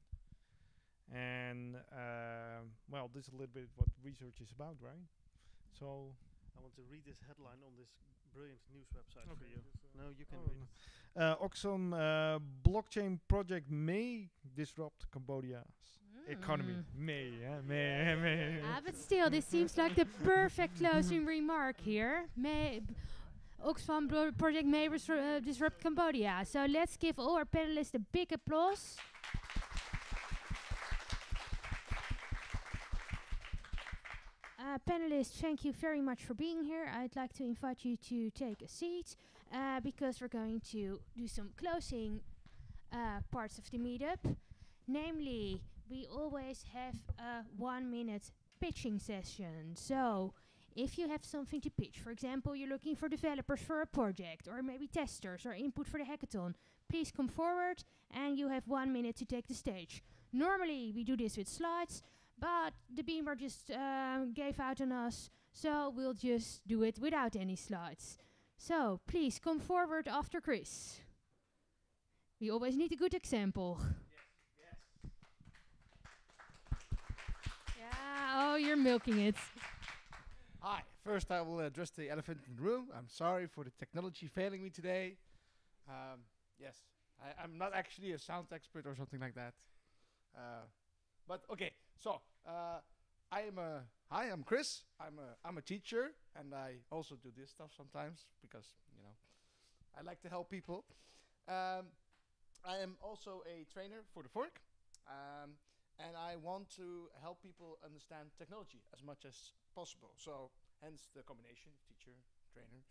And this is a little bit what research is about, right? So I want to read this headline on this brilliant news website for you. No, you can read it. Oxfam blockchain project may disrupt Cambodia's economy. May. But still, this seems like the perfect closing remark here. Oxfam project may disrupt Cambodia. So let's give all our panelists a big applause. Panelists, thank you very much for being here. I'd like to invite you to take a seat because we're going to do some closing parts of the meetup. Namely, we always have a 1-minute pitching session. So if you have something to pitch, for example, you're looking for developers for a project, or maybe testers, or input for the hackathon, please come forward and you have 1 minute to take the stage. Normally we do this with slides, but the Beamer just gave out on us, so we'll just do it without any slides. So please come forward after Chris. We always need a good example. Yeah, oh, you're milking it. Hi, first I will address the elephant in the room. I'm sorry for the technology failing me today. Yes, I'm not actually a sound expert or something like that. But okay, so I'm Chris. I'm a teacher, and I also do this stuff sometimes because, you know, I like to help people. I am also a trainer for the Fork, and I want to help people understand technology as much as possible. So hence the combination, teacher, trainer.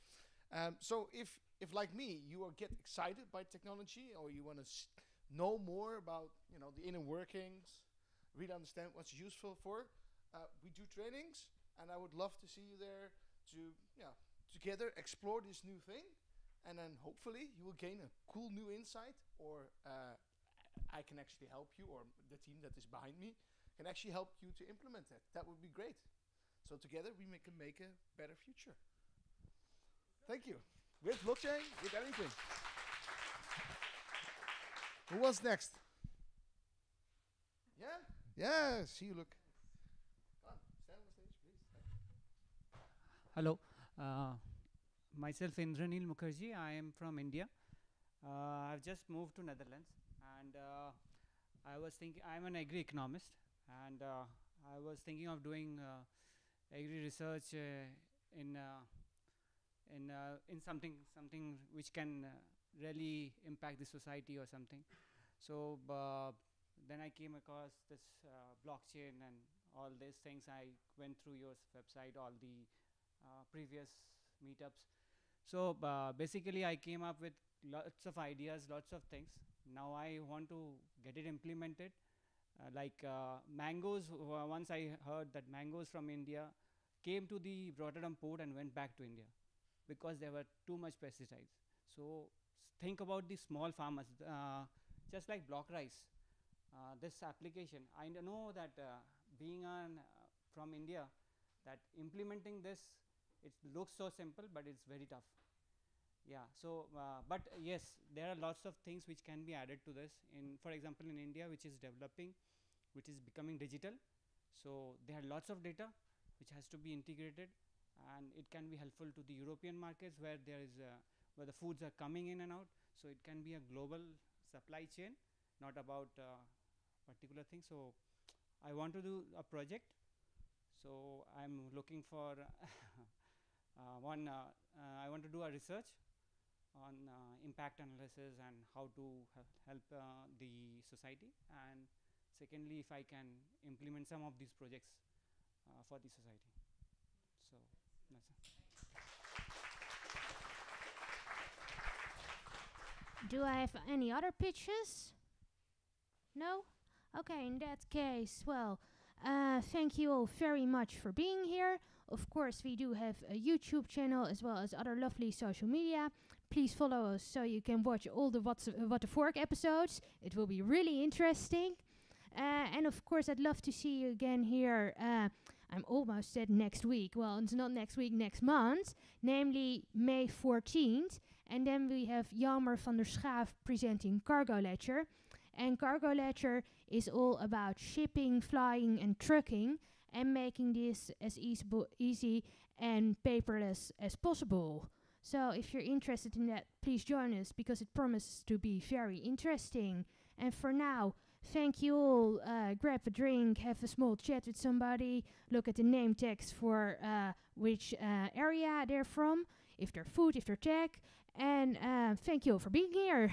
So if like me, you get excited by technology, or you want to know more about, you know, the inner workings, really understand what's useful for, we do trainings, and I would love to see you there to, together explore this new thing, and then hopefully you will gain a cool new insight, or I can actually help you, or the team that is behind me can actually help you to implement it. That would be great. So together we can make a better future. Thank you. With blockchain, with anything. Who was next? Yeah? Yeah, see you, look. Come, stand on the stage, please. Hello. Myself Indranil Mukherjee. I am from India. I've just moved to Netherlands, and I was thinking, I'm an agri-economist, and I was thinking of doing agri-research in something which can really impact the society or something. So then I came across this blockchain and all these things. I went through your website, all the previous meetups. So basically I came up with lots of ideas, lots of things. Now I want to get it implemented. Like mangoes, once I heard that mangoes from India came to the Rotterdam port and went back to India because there were too much pesticides. So think about the small farmers, just like BlocRice. This application, I know that being from India, that implementing this, it looks so simple, but it's very tough. Yeah, so, but yes, there are lots of things which can be added to this. For example, in India, which is developing, which is becoming digital. So there are lots of data which has to be integrated, and it can be helpful to the European markets where there is where the foods are coming in and out. So it can be a global supply chain, not about particular thing. So I want to do a project. So I'm looking for I want to do a research on impact analysis and how to help the society. And secondly, if I can implement some of these projects for the society. So that's it. Do I have any other pitches? No? Okay, in that case, well, thank you all very much for being here. Of course, we do have a YouTube channel as well as other lovely social media. Please follow us so you can watch all the What the Fork episodes. It will be really interesting. And of course, I'd love to see you again here. I'm almost said next week. Well, it's not next week, next month. Namely, May 14th. And then we have Jelmer van der Schaaf presenting Cargo Ledger. And Cargo Ledger is all about shipping, flying, and trucking, and making this as easy and paperless as possible. So if you're interested in that, please join us, because it promises to be very interesting. And for now, thank you all. Grab a drink, have a small chat with somebody, look at the name tags for which area they're from, if they're food, if they're tech, and thank you all for being here.